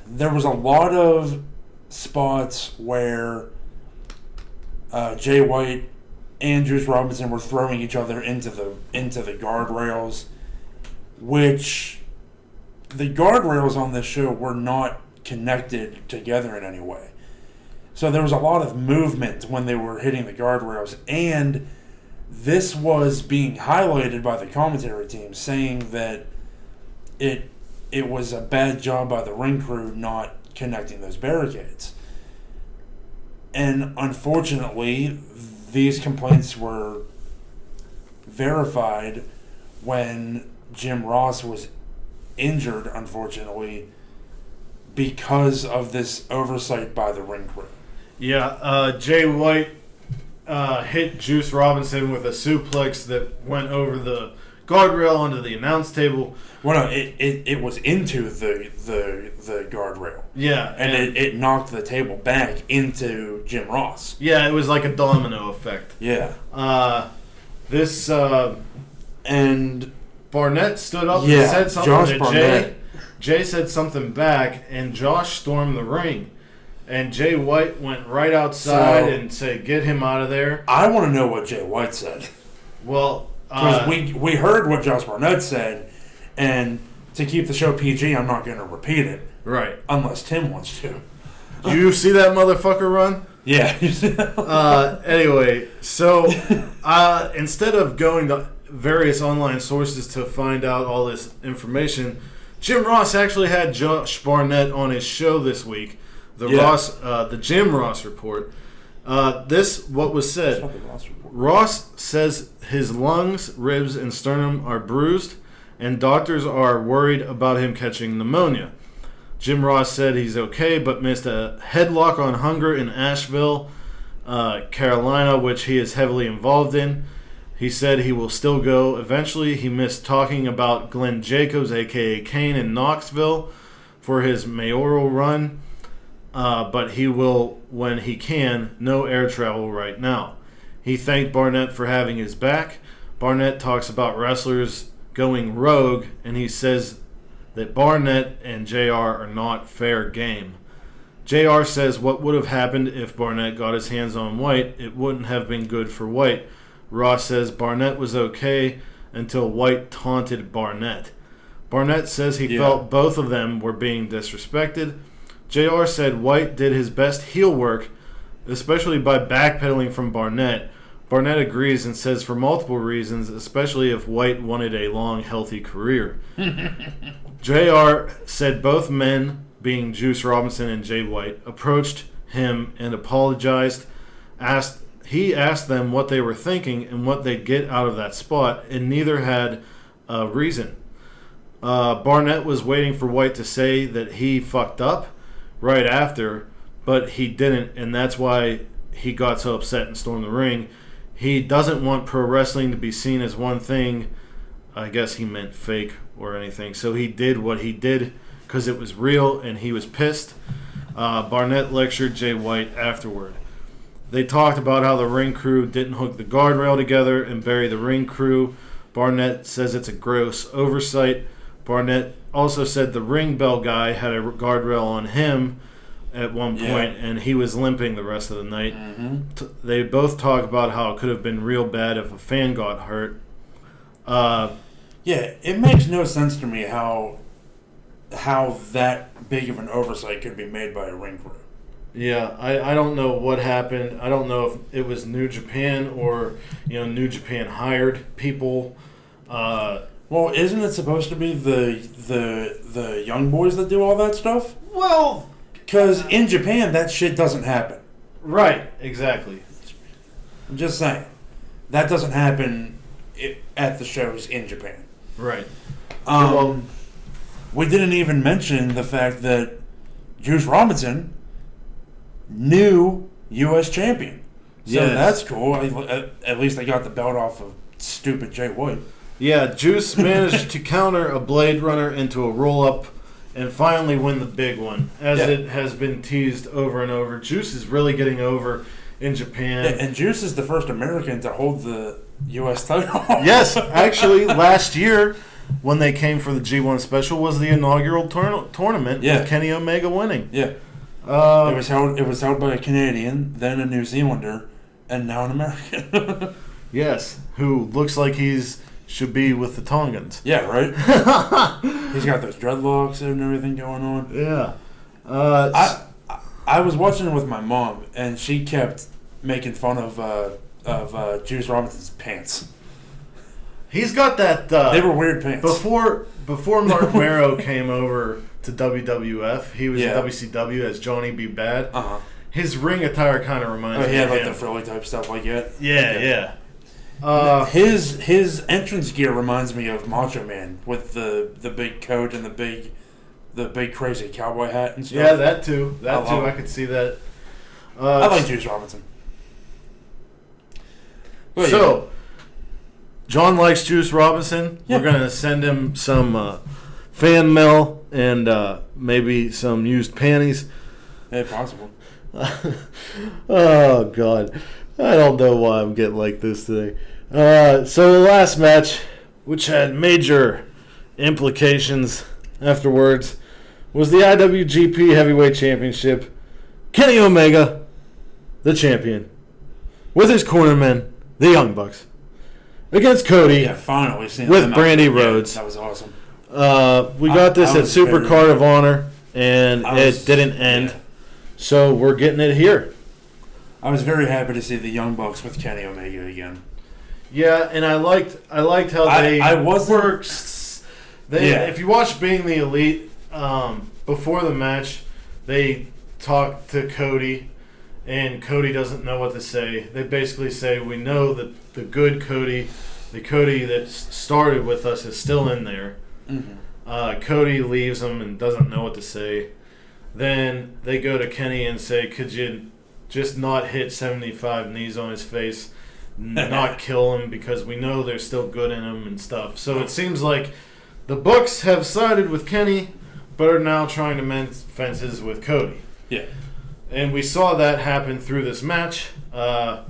There was a lot of spots where Jay White and Juice Robinson were throwing each other into the guardrails, which the guardrails on this show were not connected together in any way. So there was a lot of movement when they were hitting the guardrails, and this was being highlighted by the commentary team, saying that it was a bad job by the ring crew not connecting those barricades. And unfortunately, these complaints were verified when Jim Ross was injured, unfortunately, because of this oversight by the ring crew. Yeah, Jay White hit Juice Robinson with a suplex that went over the guardrail onto the announce table. Well, no, it was into the guardrail. Yeah. And it knocked the table back into Jim Ross. Yeah, it was like a domino effect. Yeah. And Barnett stood up and said something Josh to Barnett. Jay. Jay said something back, and Josh stormed the ring. And Jay White went right outside and said, "Get him out of there." I want to know what Jay White said. Well, because we heard what Josh Barnett said, and to keep the show PG, I'm not going to repeat it. Right. Unless Tim wants to. You see that motherfucker run? Yeah. Anyway, so instead of going to various online sources to find out all this information, Jim Ross actually had Josh Barnett on his show this week. The Jim Ross report. What was said. Ross says his lungs, ribs, and sternum are bruised, and doctors are worried about him catching pneumonia. Jim Ross said he's okay, but missed a headlock on Hunger in Asheville, Carolina, which he is heavily involved in. He said he will still go eventually. He missed talking about Glenn Jacobs, a.k.a. Kane, in Knoxville for his mayoral run. But he will, when he can, no air travel right now. He thanked Barnett for having his back. Barnett talks about wrestlers going rogue, and he says that Barnett and JR are not fair game. JR says what would have happened if Barnett got his hands on White, it wouldn't have been good for White. Ross says Barnett was okay until White taunted Barnett. Barnett says he felt both of them were being disrespected. JR said White did his best heel work, especially by backpedaling from Barnett. Barnett agrees and says for multiple reasons, especially if White wanted a long, healthy career. JR said both men, being Juice Robinson and Jay White, approached him and apologized. He asked them what they were thinking and what they'd get out of that spot, and neither had a reason. Barnett was waiting for White to say that he fucked up right after, but he didn't, and that's why he got so upset and stormed the ring. He doesn't want pro wrestling to be seen as one thing. I guess he meant fake or anything. So he did what he did because it was real, and he was pissed. Barnett lectured Jay White afterward. They talked about how the ring crew didn't hook the guardrail together and bury the ring crew. Barnett says it's a gross oversight. Barnett also said the ring bell guy had a guardrail on him at one point, and he was limping the rest of the night. Mm-hmm. They both talk about how it could have been real bad if a fan got hurt. It makes no sense to me how that big of an oversight could be made by a ring crew. Yeah, I don't know what happened. I don't know if it was New Japan or New Japan hired people. Well, isn't it supposed to be the young boys that do all that stuff? Well, because in Japan that shit doesn't happen. Right, exactly. I'm just saying that doesn't happen at the shows in Japan. Right. We didn't even mention the fact that Juice Robinson, new U.S. champion. So that's cool. At least they got the belt off of stupid Jay White. Yeah, Juice managed to counter a Blade Runner into a roll-up and finally win the big one. As it has been teased over and over, Juice is really getting over in Japan. Yeah, and Juice is the first American to hold the U.S. title. Yes, actually, last year, when they came for the G1 special, was the inaugural tournament with Kenny Omega winning. Yeah. It was held by a Canadian, then a New Zealander, and now an American. Yes, who looks like should be with the Tongans. Yeah, right? He's got those dreadlocks and everything going on. Yeah. I was watching it with my mom, and she kept making fun of Juice Robinson's pants. He's got that... they were weird pants. Before Mark Mero came over to WWF, he was in WCW as Johnny B. Bad. Uh-huh. His ring attire kind of reminds me of him. He had like the frilly type stuff like that? Yeah. His entrance gear reminds me of Macho Man with the big coat and the big crazy cowboy hat and stuff. Yeah, that too. I could see that. I like Juice Robinson. So, John likes Juice Robinson. Yeah. We're gonna send him some fan mail and maybe some used panties. Yeah, possible. Oh God. I don't know why I'm getting like this today. So the last match, which had major implications afterwards was the IWGP Heavyweight Championship. Kenny Omega, the champion, with his cornermen, the Young Bucks, against Cody. Yeah, finally seeing with them Brandy out. Rhodes. Yeah, that was awesome. We got this at Super Card of Honor, and it didn't end. Yeah. So we're getting it here. I was very happy to see the Young Bucks with Kenny Omega again. Yeah, and I liked how they worked. If you watch Being the Elite, before the match, they talk to Cody, and Cody doesn't know what to say. They basically say, we know that the good Cody, the Cody that started with us, is still in there. Mm-hmm. Cody leaves him and doesn't know what to say. Then they go to Kenny and say, could you just not hit 75 knees on his face, not kill him, because we know there's still good in him and stuff. So it seems like the Bucks have sided with Kenny, but are now trying to mend fences with Cody. Yeah. And we saw that happen through this match. Go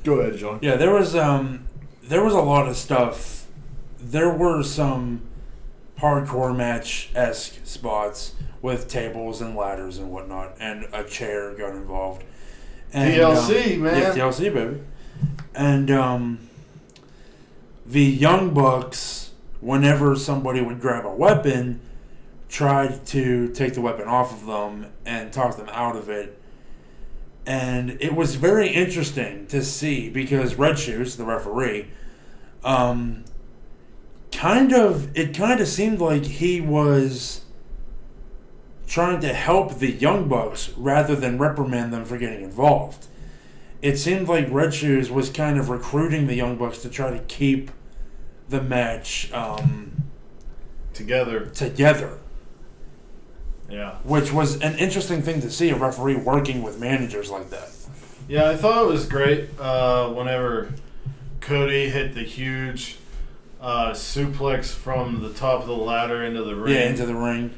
ahead, John. Yeah, there was a lot of stuff. There were some hardcore match-esque spots with tables and ladders and whatnot, and a chair got involved. And, TLC, man. Yeah, TLC, baby. And the Young Bucks, whenever somebody would grab a weapon, tried to take the weapon off of them and talk them out of it. And it was very interesting to see, because Red Shoes, the referee, kind of seemed like he was trying to help the Young Bucks rather than reprimand them for getting involved. It seemed like Red Shoes was kind of recruiting the Young Bucks to try to keep the match together. Yeah. Which was an interesting thing to see, a referee working with managers like that. Yeah, I thought it was great whenever Cody hit the huge suplex from the top of the ladder into the ring. Yeah, into the ring.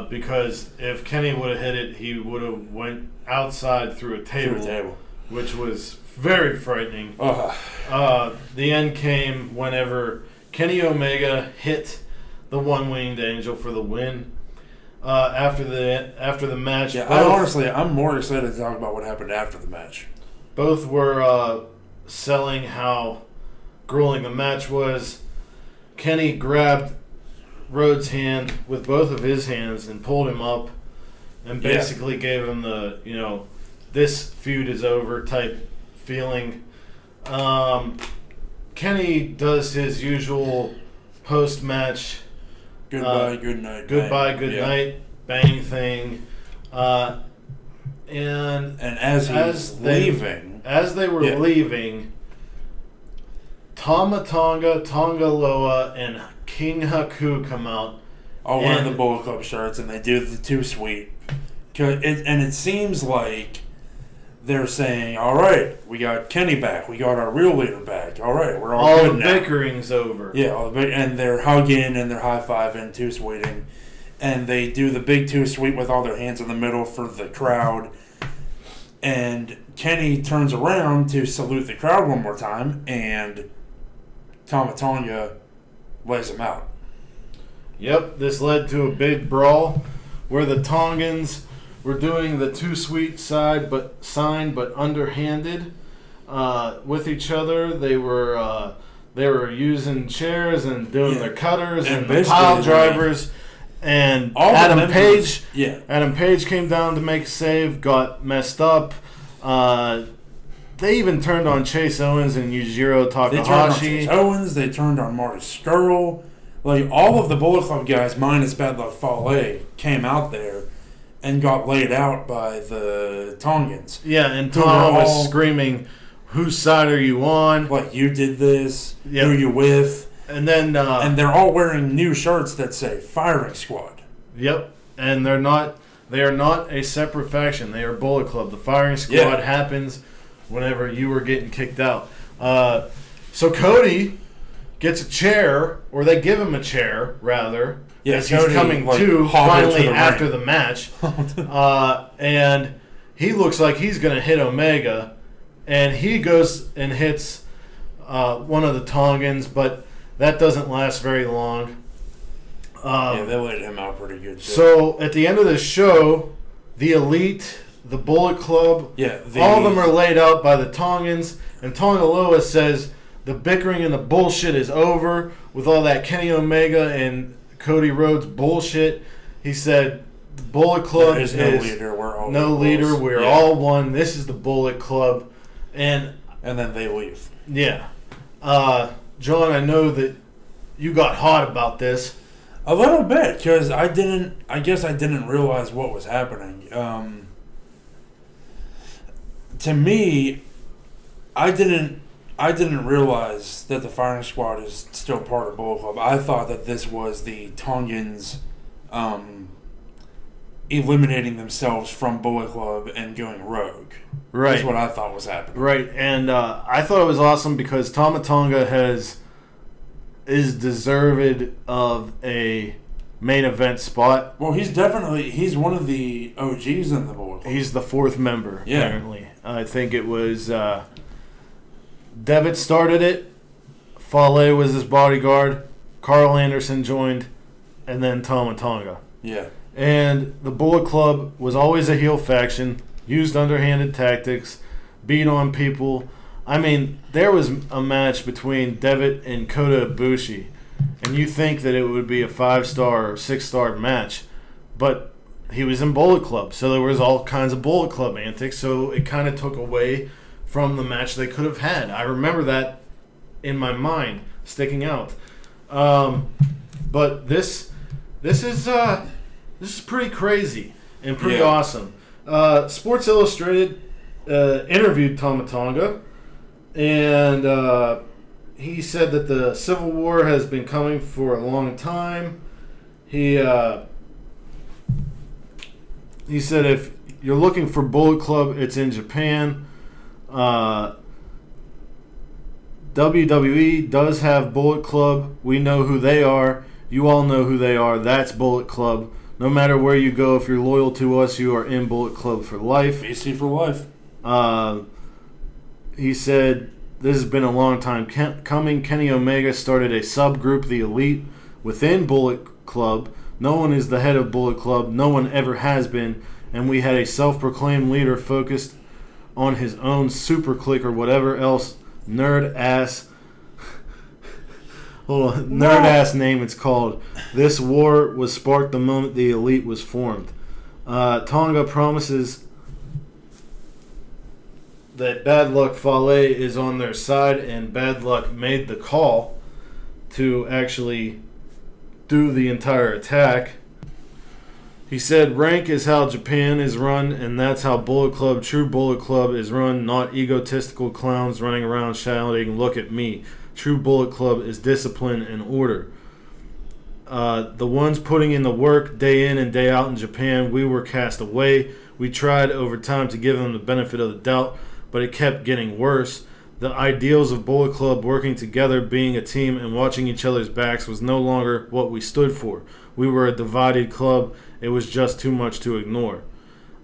Because if Kenny would have hit it, he would have went outside through a table. Which was very frightening. The end came whenever Kenny Omega hit the one-winged angel for the win. After the match, yeah, I'm more excited to talk about what happened after the match. Both were selling how grueling the match was. Kenny grabbed Rhodes' hand with both of his hands and pulled him up, and basically gave him the this feud is over type feeling. Kenny does his usual post-match goodbye, good night, good night, bang thing, and as they were leaving, Tama Tonga, Tonga Loa, and King Haku come out, all wearing the Bullet Club shirts, and they do the Too Sweet, and it seems like they're saying, all right, we got Kenny back. We got our real leader back. All right, we're all good now. All the bickering's over. Yeah, and they're hugging and they're high-fiving, Too Sweeting. And they do the big Too Sweet with all their hands in the middle for the crowd. And Kenny turns around to salute the crowd one more time, and Tama Tonga lays him out. Yep, this led to a big brawl where the Tongans were doing the Too Sweet sign, but underhanded with each other. They were using chairs and doing their cutters and the pile drivers. And Adam Page came down to make a save, got messed up. They even turned on Chase Owens and Yujiro Takahashi. They turned on Chase Owens. They turned on Marty Scurll. Like, all of the Bullet Club guys, minus Bad Luck Fale, came out there and got laid out by the Tongans. Yeah, and Tom was screaming, whose side are you on? Like, you did this. Yep. Who are you with? And then and they're all wearing new shirts that say Firing Squad. Yep. And they are not a separate faction. They are Bullet Club. The Firing Squad happens whenever you were getting kicked out. So Cody gets a chair, or they give him a chair, rather. Yeah, as he's coming to finally after the match. And he looks like he's going to hit Omega. And he goes and hits one of the Tongans, but that doesn't last very long. Yeah, they laid him out pretty good, too. So, at the end of the show, the Elite, the Bullet Club, all of them are laid out by the Tongans, and Tonga Loa says the bickering and the bullshit is over with all that Kenny Omega and Cody Rhodes bullshit. He said the Bullet Club is no leader. We're all no leader. We're all one. This is the Bullet Club. And then they leave. Yeah. John, I know that you got hot about this. A little bit, because I guess I didn't realize what was happening. To me, I didn't realize that the Firing Squad is still part of Bullet Club. I thought that this was the Tongans eliminating themselves from Bullet Club and going rogue. Right. That's what I thought was happening. Right, and I thought it was awesome because Tama Tonga is deserved of a main event spot. Well, he's one of the OGs in the Bullet Club. He's the fourth member, apparently. I think it was Devitt started it, Fale was his bodyguard, Carl Anderson joined, and then Tama Tonga. Yeah. And the Bullet Club was always a heel faction, used underhanded tactics, beat on people. I mean, there was a match between Devitt and Kota Ibushi, and you think that it would be a 5-star or 6-star match, but he was in Bullet Club, so there was all kinds of Bullet Club antics, so it kind of took away from the match they could have had. I remember that in my mind, sticking out. But this is pretty crazy and pretty awesome. Sports Illustrated interviewed Tama Tonga, and he said that the Civil War has been coming for a long time. He said if you're looking for Bullet Club, it's in Japan. WWE does have Bullet Club. We know who they are. You all know who they are. That's Bullet Club. No matter where you go, if you're loyal to us, you are in Bullet Club for life. BC for life. He said, this has been a long time coming. Kenny Omega started a subgroup, the Elite, within Bullet Club. No one is the head of Bullet Club. No one ever has been. And we had a self-proclaimed leader focused on his own super clique or whatever else nerd-ass name it's called. This war was sparked the moment the Elite was formed. Tonga promises that Bad Luck Fale is on their side, and Bad Luck made the call to actually do the entire attack. He said rank is how Japan is run, and that's how Bullet Club, true Bullet Club, is run, not egotistical clowns running around shouting, look at me. True Bullet Club is discipline and order. The ones putting in the work day in and day out in Japan, we were cast away. We tried over time to give them the benefit of the doubt, but it kept getting worse. The ideals of Bullet Club working together, being a team, and watching each other's backs was no longer what we stood for. We were a divided club. It was just too much to ignore.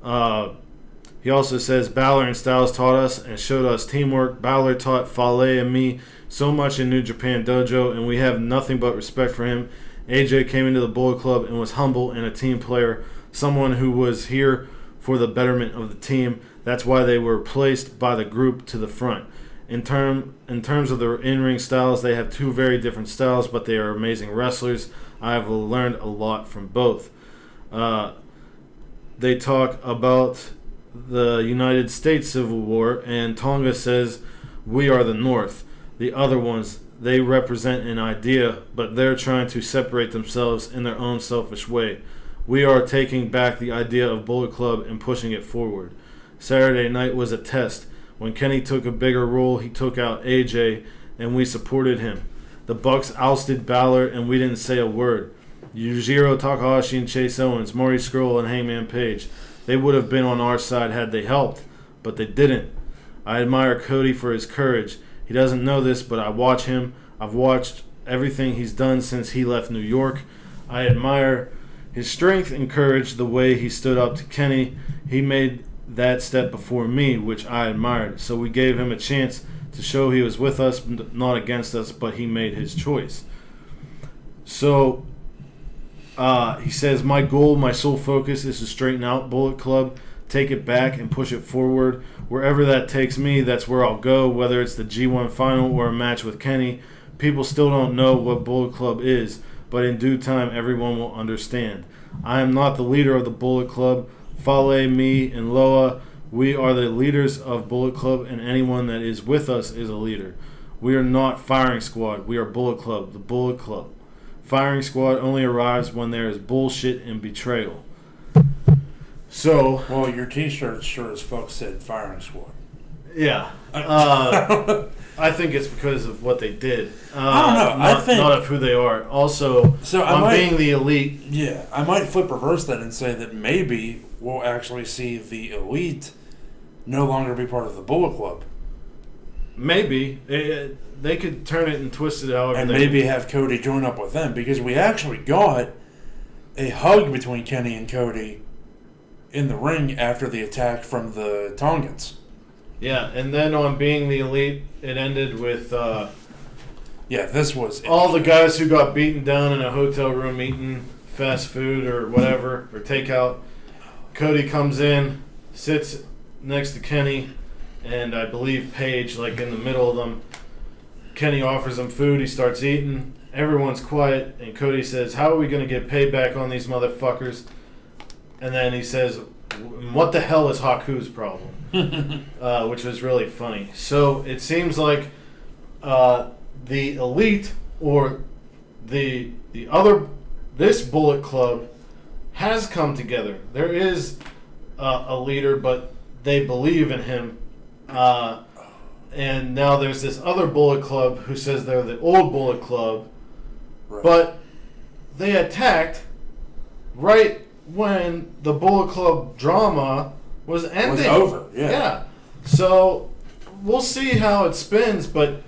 He also says Balor and Styles taught us and showed us teamwork. Balor taught Fale and me so much in New Japan Dojo, and we have nothing but respect for him. AJ came into the Bullet Club and was humble and a team player, someone who was here for the betterment of the team. That's why they were placed by the group to the front. In terms of their in-ring styles, they have two very different styles, but they are amazing wrestlers. I have learned a lot from both. They talk about the United States Civil War, and Tonga says, we are the North. The other ones, they represent an idea, but they're trying to separate themselves in their own selfish way. We are taking back the idea of Bullet Club and pushing it forward. Saturday night was a test. When Kenny took a bigger role, he took out AJ, and we supported him. The Bucks ousted Balor, and we didn't say a word. Yujiro Takahashi and Chase Owens, Marty Scurll and Hangman Page. They would have been on our side had they helped, but they didn't. I admire Cody for his courage. He doesn't know this, but I watch him. I've watched everything he's done since he left New York. I admire his strength and courage, the way he stood up to Kenny. He made that step before me, which I admired. So we gave him a chance to show he was with us, not against us, but he made his choice. So He says, my goal, my sole focus is to straighten out Bullet Club, take it back, and push it forward. Wherever that takes me, that's where I'll go, whether it's the G1 final or a match with Kenny. People still don't know what Bullet Club is, but in due time, everyone will understand. I am not the leader of the Bullet Club. Fale, me, and Loa, we are the leaders of Bullet Club, and anyone that is with us is a leader. We are not Firing Squad. We are Bullet Club, the Bullet Club. Firing Squad only arrives when there is bullshit and betrayal. So, well, your T-shirt sure as fuck said Firing Squad. Yeah. I think it's because of what they did. I don't know. I think not of who they are. Also, being the elite. Yeah, I might flip reverse that and say that maybe we'll actually see the elite no longer be part of the Bullet Club. Maybe. They could turn it and twist it however and they maybe have Cody join up with them, because we actually got a hug between Kenny and Cody in the ring after the attack from the Tongans. Yeah, and then on Being the Elite, it ended with this was all the guys who got beaten down in a hotel room eating fast food or whatever, or takeout. Cody comes in, sits next to Kenny, and I believe Paige, like in the middle of them. Kenny offers him food, he starts eating. Everyone's quiet, and Cody says, how are we going to get payback on these motherfuckers? And then he says, what the hell is Haku's problem? Which was really funny. So it seems like the elite or the other, this Bullet Club has come together. There is a leader, but they believe in him. And now there's this other Bullet Club who says they're the old Bullet Club, right. But they attacked right when the Bullet Club drama was ending. Was over, yeah. So we'll see how it spins, but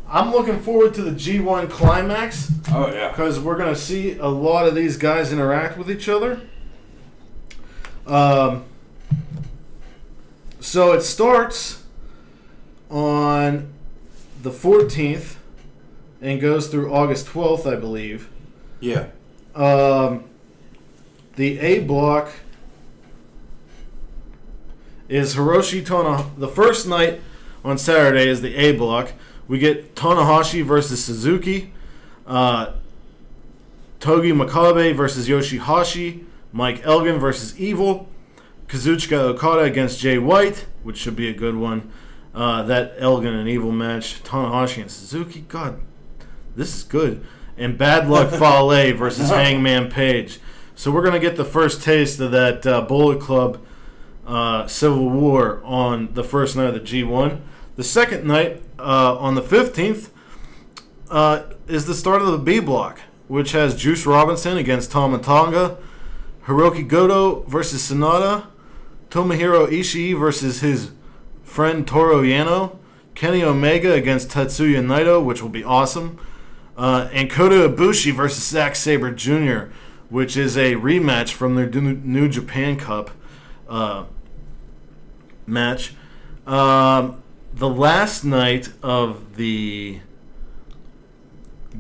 I'm looking forward to the G1 climax. Oh, yeah. Because we're going to see a lot of these guys interact with each other. So it starts on the 14th and goes through August 12th, I believe. Yeah. The A block is Hiroshi Tanahashi. The first night on Saturday is the A block. We get Tanahashi versus Suzuki, Togi Makabe versus Yoshihashi, Mike Elgin versus Evil, Kazuchika Okada against Jay White, which should be a good one. That Elgin and Evil match, Tanahashi and Suzuki, God, this is good. And Bad Luck Fale versus Hangman Page. So we're going to get the first taste of that Bullet Club Civil War on the first night of the G1. The second night, on the 15th, is the start of the B block, which has Juice Robinson against Tama Tonga, Hiroki Goto versus Sonata, Tomohiro Ishii versus his friend Toru Yano, Kenny Omega against Tetsuya Naito, which will be awesome, and Kota Ibushi versus Zack Sabre Jr., which is a rematch from their New Japan Cup match. The last night of the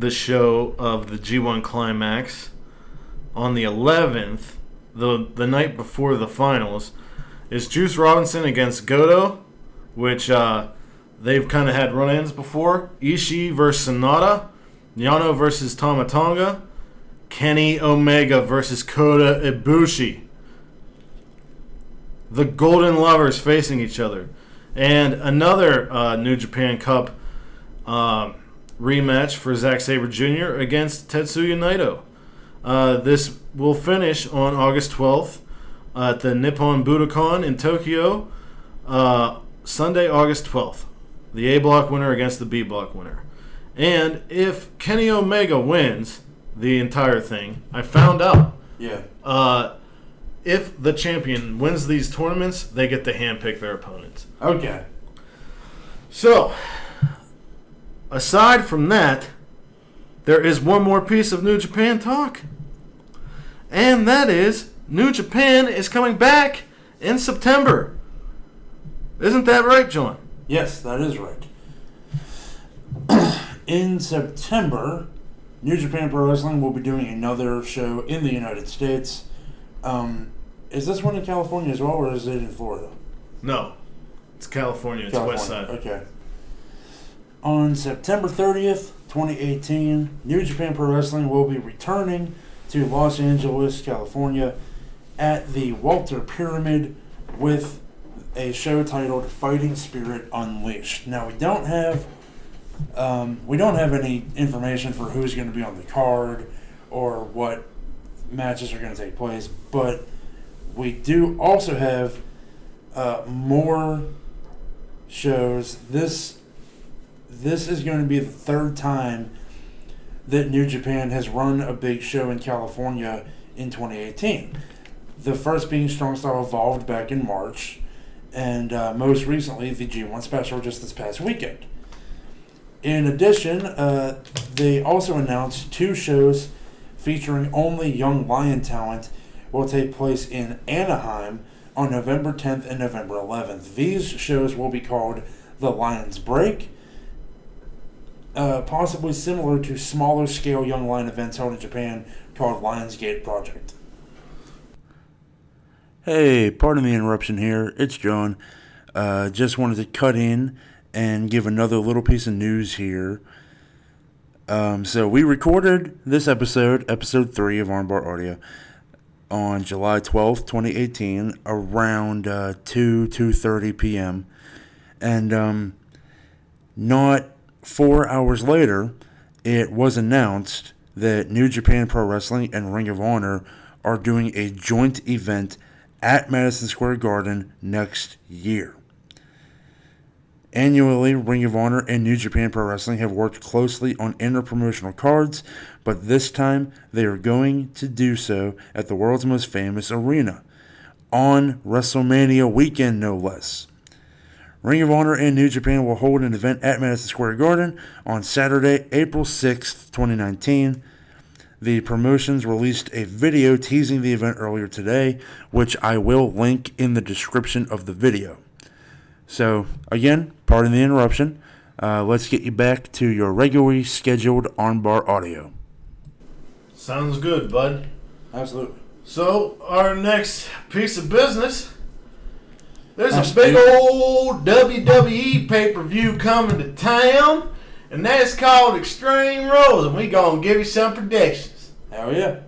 show of the G1 Climax, on the 11th, the night before the finals, is Juice Robinson against Goto, which they've kind of had run-ins before. Ishii versus Sonata, Yano versus Tama Tonga, Kenny Omega versus Kota Ibushi. The Golden Lovers facing each other. And another New Japan Cup rematch for Zack Sabre Jr. against Tetsuya Naito. This will finish on August 12th at the Nippon Budokan in Tokyo. Sunday, August 12th. The A block winner against the B block winner. And if Kenny Omega wins the entire thing, I found out. Yeah. If the champion wins these tournaments, they get to handpick their opponents. Okay. So, aside from that, there is one more piece of New Japan talk. And that is, New Japan is coming back in September. Isn't that right, John? Yes, that is right. In September, New Japan Pro Wrestling will be doing another show in the United States. Is this one in California as well, or is it in Florida? No. It's California. It's West Side. Okay. On September 30th, 2018, New Japan Pro Wrestling will be returning to Los Angeles, California at the Walter Pyramid with a show titled Fighting Spirit Unleashed. Now, we don't have any information for who's going to be on the card or what matches are going to take place, but we do also have more shows. This is going to be the third time that New Japan has run a big show in California in 2018. The first being Strong Style Evolved back in March, and most recently the G1 Special just this past weekend. In addition, they also announced 2 shows featuring only Young Lion talent will take place in Anaheim on November 10th and November 11th. These shows will be called The Lion's Break, possibly similar to smaller scale Young Lion events held in Japan called Lionsgate Project. Hey, pardon the interruption here. It's John. Just wanted to cut in and give another little piece of news here. So we recorded this episode 3 of Armbar Audio, on July 12th, 2018, around 2:30 p.m. And not 4 hours later, it was announced that New Japan Pro Wrestling and Ring of Honor are doing a joint event at Madison Square Garden next year. Annually, Ring of Honor and New Japan Pro Wrestling have worked closely on interpromotional cards, but this time they are going to do so at the world's most famous arena, on WrestleMania weekend no less. Ring of Honor and New Japan will hold an event at Madison Square Garden on Saturday, April 6th, 2019. The promotions released a video teasing the event earlier today, which I will link in the description of the video. So, again, pardon the interruption. Let's get you back to your regularly scheduled Armbar Audio. Sounds good, bud. Absolutely. So, our next piece of business, there's a big old WWE pay-per-view coming to town, and that's called Extreme Rules, and we gonna give you some predictions. Hell yeah.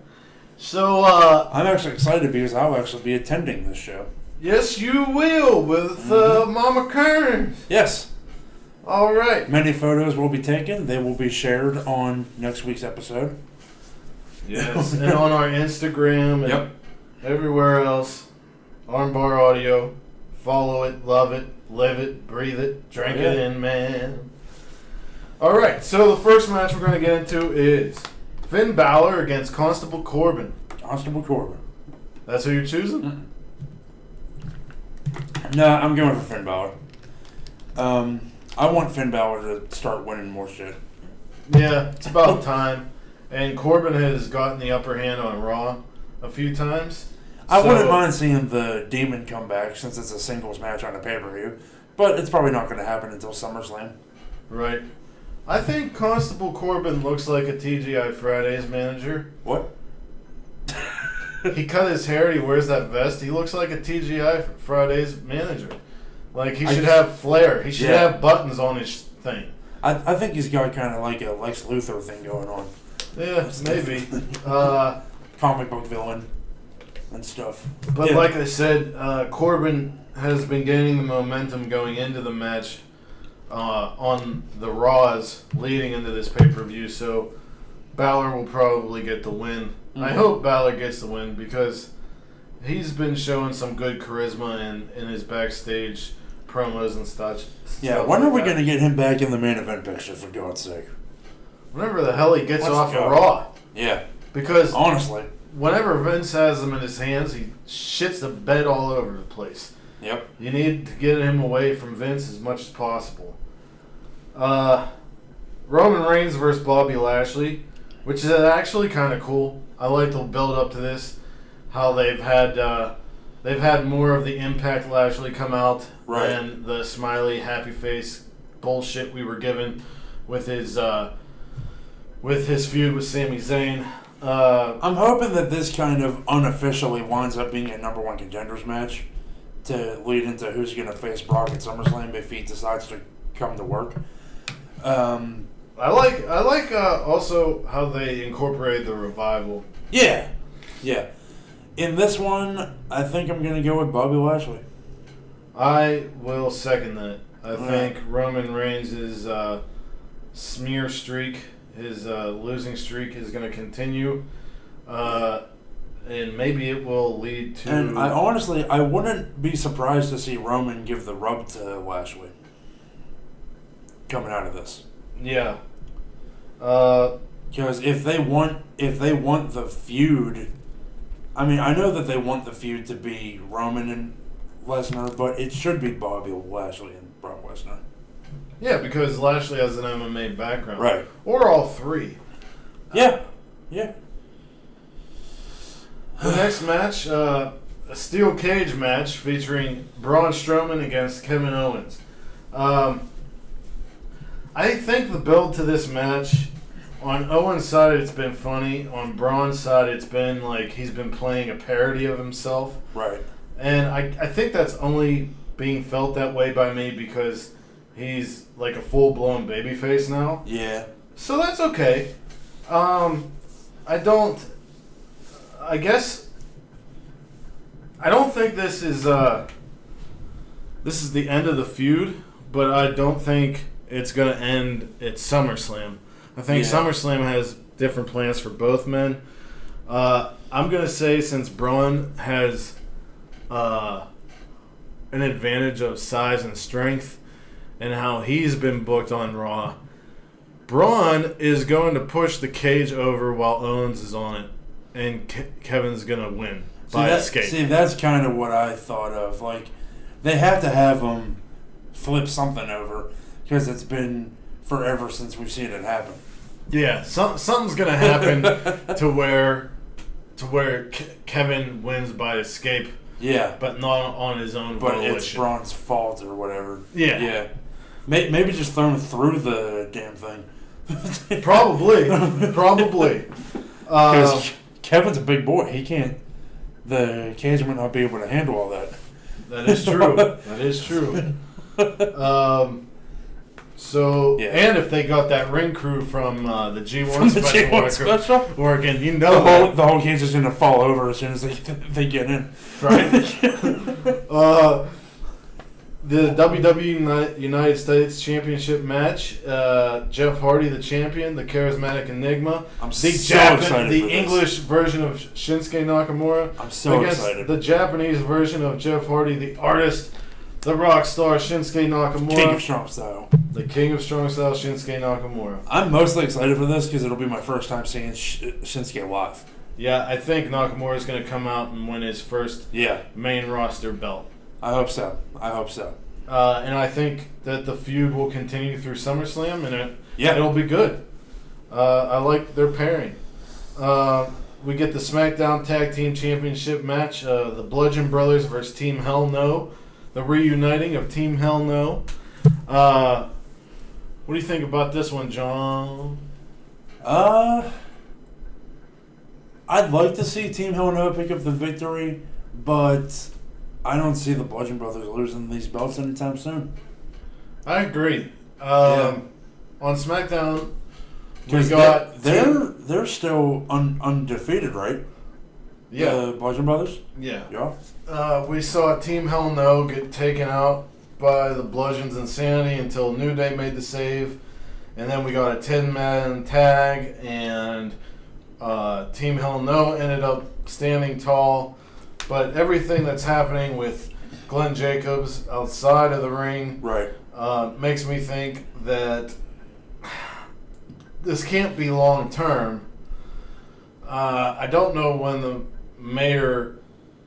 So, I'm actually excited because I'll actually be attending this show. Yes, you will, with Mama Kearns. Yes. All right. Many photos will be taken. They will be shared on next week's episode. Yes, and on our Instagram and everywhere else. Armbar Audio. Follow it, love it, live it, breathe it, drink it in, man. All right, so the first match we're going to get into is Finn Balor against Constable Corbin. Constable Corbin. That's who you're choosing? Mm-hmm. No, I'm going for Finn Balor. I want Finn Balor to start winning more shit. Yeah, it's about time. And Corbin has gotten the upper hand on Raw a few times. I wouldn't mind seeing the Demon come back since it's a singles match on a pay-per-view, but it's probably not going to happen until SummerSlam. Right. I think Constable Corbin looks like a TGI Fridays manager. What? He cut his hair, he wears that vest. He looks like a TGI Fridays manager. Like, he should have flair. He should have buttons on his thing. I think he's got kind of like a Lex Luthor thing going on. Yeah, maybe. Comic book villain and stuff. But like I said, Corbin has been gaining the momentum going into the match on the Raws leading into this pay-per-view, so Balor will probably get the win. Mm-hmm. I hope Balor gets the win because he's been showing some good charisma in his backstage promos and such. Yeah, when are we going to get him back in the main event picture, for God's sake? Whenever the hell he gets off of Raw. Yeah. Because honestly, whenever Vince has him in his hands, he shits the bed all over the place. Yep. You need to get him away from Vince as much as possible. Roman Reigns versus Bobby Lashley, which is actually kind of cool. I like the build up to this. How they've had more of the Impact Lashley come out than the smiley, happy face bullshit we were given with his with his feud with Sami Zayn. I'm hoping that this kind of unofficially winds up being a number one contenders match to lead into who's going to face Brock at SummerSlam if he decides to come to work. I like also how they incorporated the Revival. Yeah. In this one, I think I'm going to go with Bobby Lashley. I will second that. I think Roman Reigns' smear streak, his losing streak, is going to continue. And maybe it will lead to... And I wouldn't be surprised to see Roman give the rub to Lashley coming out of this. Yeah. Because if they want the feud, I mean, I know that they want the feud to be Roman and Lesnar, but it should be Bobby Lashley and Brock Lesnar. Yeah, because Lashley has an MMA background. Right. Or all three. Yeah. The next match, a steel cage match featuring Braun Strowman against Kevin Owens. I think the build to this match, on Owens' side it's been funny. On Braun's side it's been like he's been playing a parody of himself. Right. And I think that's only being felt that way by me because he's like a full-blown babyface now. Yeah. So that's okay. I don't think this is the end of the feud, but I don't think it's going to end at SummerSlam. I think SummerSlam has different plans for both men. I'm going to say since Braun has an advantage of size and strength and how he's been booked on Raw, Braun is going to push the cage over while Owens is on it, and Kevin's going to win by escape. See, that's kind of what I thought of. Like, they have to have him flip something over because it's been forever since we've seen it happen. Yeah, something's going to happen to where Kevin wins by escape. Yeah. But not on his own volition. But it's Braun's fault or whatever. Yeah. Maybe just throw him through the damn thing. Probably. Because Kevin's a big boy. He can't... The cage might not be able to handle all that. That is true. And if they got that ring crew from the G1 special working, the whole cage is going to fall over as soon as they get in. Right. The WWE United States Championship match. Jeff Hardy, the champion, the charismatic Enigma. I'm so excited for the this. English version of Shinsuke Nakamura. I'm so excited. The Japanese version of Jeff Hardy, the artist, the rock star Shinsuke Nakamura. King of Strong Style. The King of Strong Style, Shinsuke Nakamura. I'm mostly excited for this because it'll be my first time seeing Shinsuke live. Yeah, I think Nakamura is going to come out and win his first main roster belt. I hope so. And I think that the feud will continue through SummerSlam, and it'll be good. I like their pairing. We get the SmackDown Tag Team Championship match, the Bludgeon Brothers versus Team Hell No, the reuniting of Team Hell No. What do you think about this one, John? I'd like to see Team Hell No pick up the victory, but I don't see the Bludgeon Brothers losing these belts anytime soon. I agree. On SmackDown, we got they're still undefeated, right? Yeah, the Bludgeon Brothers. Yeah. We saw Team Hell No get taken out by the Bludgeon's Insanity until New Day made the save, and then we got a 10-man tag, and Team Hell No ended up standing tall. But everything that's happening with Glenn Jacobs outside of the ring makes me think that this can't be long term. I don't know when the mayor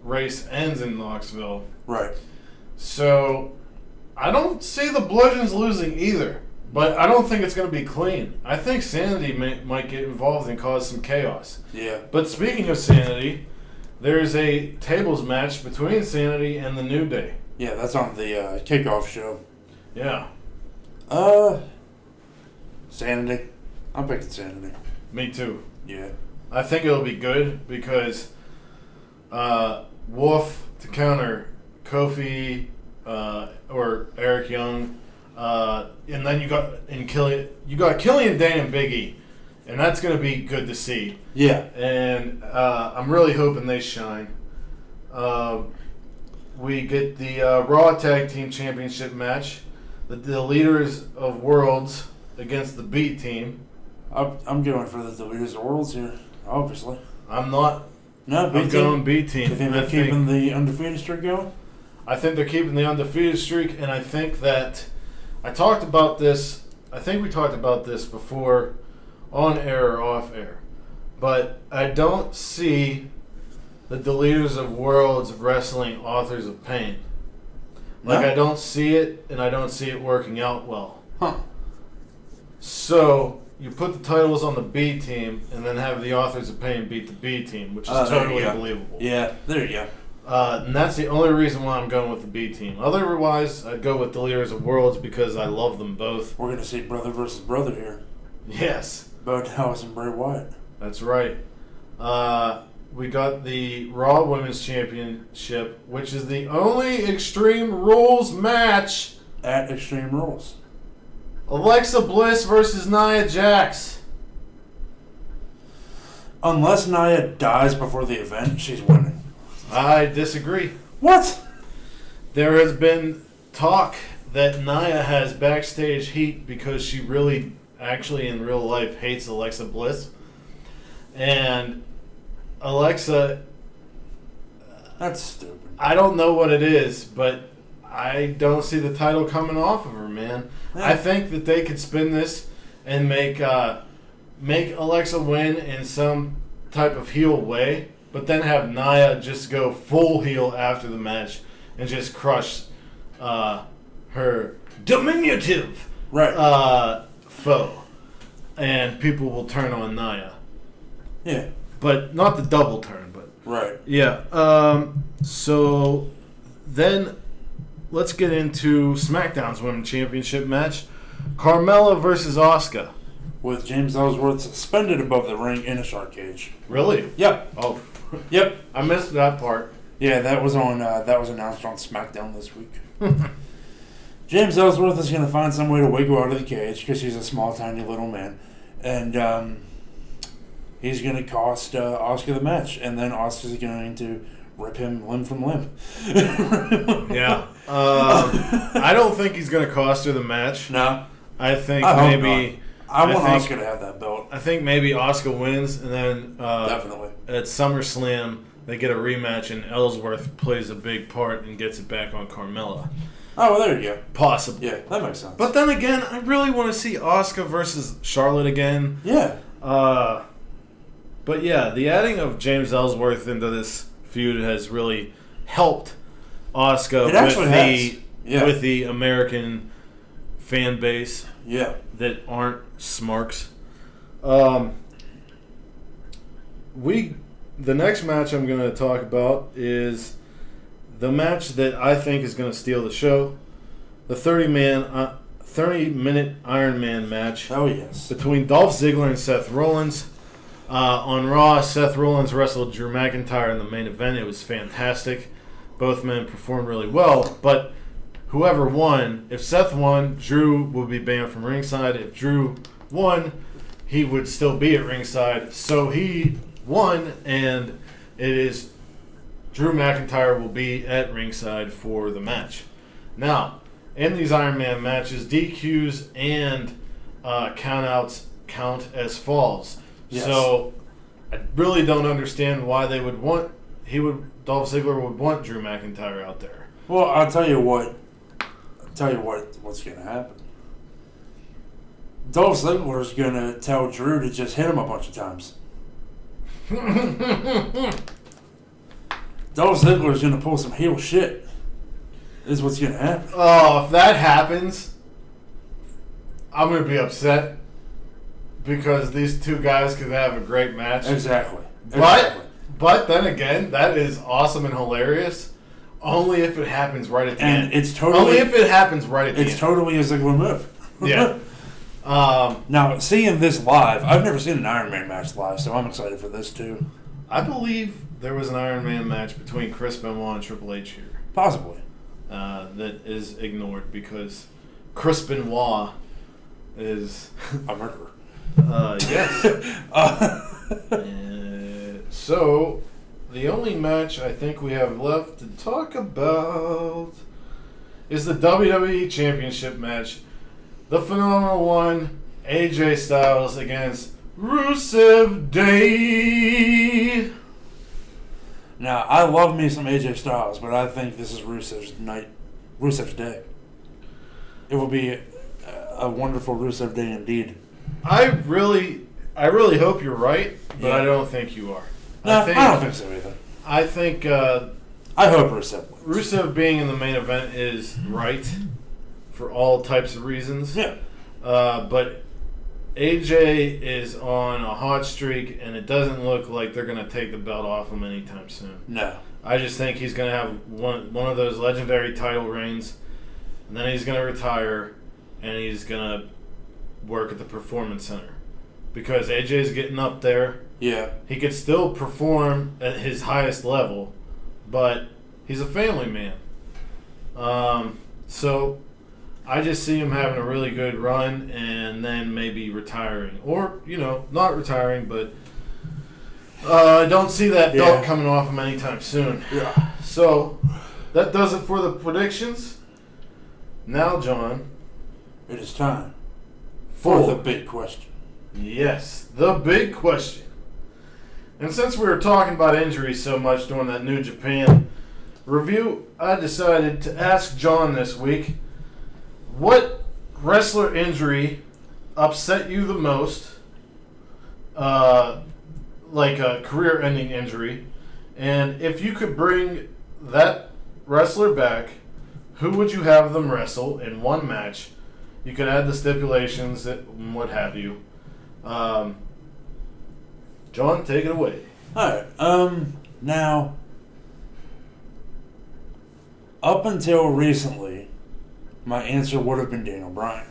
race ends in Knoxville. Right. So I don't see the Bludgeons losing either. But I don't think it's going to be clean. I think Sanity might get involved and cause some chaos. Yeah. But speaking of Sanity... There's a tables match between Sanity and the New Day. Yeah, that's on the kickoff show. Yeah. Sanity. I'm picking Sanity. Me too. Yeah. I think it'll be good because Wolf to counter Kofi or Eric Young, and then you got Killian Dane and Big E, and that's going to be good to see. Yeah. And I'm really hoping they shine. We get the Raw Tag Team Championship match, the Leaders of Worlds against the B Team. I'm going for the Leaders of Worlds here, obviously. I'm not. No, B I'm Team. going B Team. You think they're keeping the undefeated streak going? I think they're keeping the undefeated streak, and I think that I talked about this. I think we talked about this before, on air or off air, but I don't see the Leaders of Worlds wrestling Authors of Pain. Like, No? I don't see it, and I don't see it working out well. Huh. So you put the titles on the B team, and then have the Authors of Pain beat the B team, which is There you totally go. believable. Yeah, there you go. And that's the only reason why I'm going with the B team. Otherwise, I'd go with the Leaders of Worlds because I love them both. We're going to see brother versus brother here. Yes, Bo Dallas and Bray Wyatt. that's right. We got the Raw Women's Championship, which is the only Extreme Rules match. At Extreme Rules. Alexa Bliss versus Nia Jax. Unless Nia dies before the event, she's winning. I disagree. What? There has been talk that Nia has backstage heat because she really, actually in real life, hates Alexa Bliss. And Alexa, That's stupid. I don't know what it is, but I don't see the title coming off of her, man. Yeah. I think that they could spin this and make Alexa win in some type of heel way, but then have Nia just go full heel after the match and just crush her diminutive Right. foe, and people will turn on Nia. Yeah. But not the double turn, but Right. yeah. So then let's get into SmackDown's Women's Championship match. Carmella versus Asuka. With James Ellsworth suspended above the ring in a shark cage. Really? Yep. Oh, Yep. I missed that part. Yeah, that was on. That was announced on SmackDown this week. James Ellsworth is going to find some way to wiggle out of the cage because he's a small, tiny little man, and he's going to cost Asuka the match, and then Asuka's going to rip him limb from limb. Yeah. I don't think he's going to cost her the match. No, I think I hope maybe. I want think- Asuka to have that belt. I think maybe Asuka wins, and then Definitely. at SummerSlam they get a rematch, and Ellsworth plays a big part and gets it back on Carmella. Oh, well, there you go. Possibly. Yeah, that makes sense. But then again, I really want to see Asuka versus Charlotte again. yeah, But yeah, the adding of James Ellsworth into this feud has really helped Asuka It actually has. Yeah. with the American fan base yeah. that aren't smarks. The next match I'm going to talk about is the match that I think is going to steal the show. The 30-minute Iron Man match Oh yes. between Dolph Ziggler and Seth Rollins. On Raw, Seth Rollins wrestled Drew McIntyre in the main event. It was fantastic. Both men performed really well, but whoever won, if Seth won, Drew would be banned from ringside. If Drew won, he would still be at ringside. So he won, and it is Drew McIntyre will be at ringside for the match. Now, in these Iron Man matches, DQs and countouts count as falls. Yes. So I really don't understand why they would want Dolph Ziggler would want Drew McIntyre out there. Well, I'll tell you what. What's going to happen. Dolph Ziggler's going to tell Drew to just hit him a bunch of times. Dolph Ziggler's going to pull some heel shit. Is what's going to happen. Oh, if that happens, I'm going to be upset because these two guys could have a great match. Exactly. But then again, that is awesome and hilarious. Only if it happens right at the end. And it's totally Only if it happens right at the end. It's totally a Ziggler move. Yeah. Now, seeing this live, I've never seen an Iron Man match live, so I'm excited for this too. I believe there was an Iron Man match between Chris Benoit and Triple H here. Possibly. That is ignored because Chris Benoit is a murderer. Yes. So, the only match I think we have left to talk about is the WWE Championship match. The phenomenal one, AJ Styles against Rusev Day. Now, I love me some AJ Styles, but I think this is Rusev's day. It will be a wonderful Rusev Day indeed. I really hope you're right, but Yeah. I don't think you are. No, I don't think so either. I think I hope Rusev wins. Rusev being in the main event is right for all types of reasons. Yeah. But AJ is on a hot streak, and it doesn't look like they're going to take the belt off him anytime soon. No. I just think he's going to have one of those legendary title reigns, and then he's going to retire, and he's going to work at the Performance Center. Because AJ's getting up there. Yeah. He could still perform at his highest level, but he's a family man. So I just see him having a really good run and then maybe retiring. Or, not retiring, but I don't see that belt coming off him anytime soon. Yeah. So that does it for the predictions. Now, John. It is time for the big question. Yes, the big question. And since we were talking about injuries so much during that New Japan review, I decided to ask John this week, what wrestler injury upset you the most, like a career-ending injury, and if you could bring that wrestler back, who would you have them wrestle in one match? You could add the stipulations and what have you. John, take it away. Alright, now, up until recently, my answer would have been Daniel Bryan.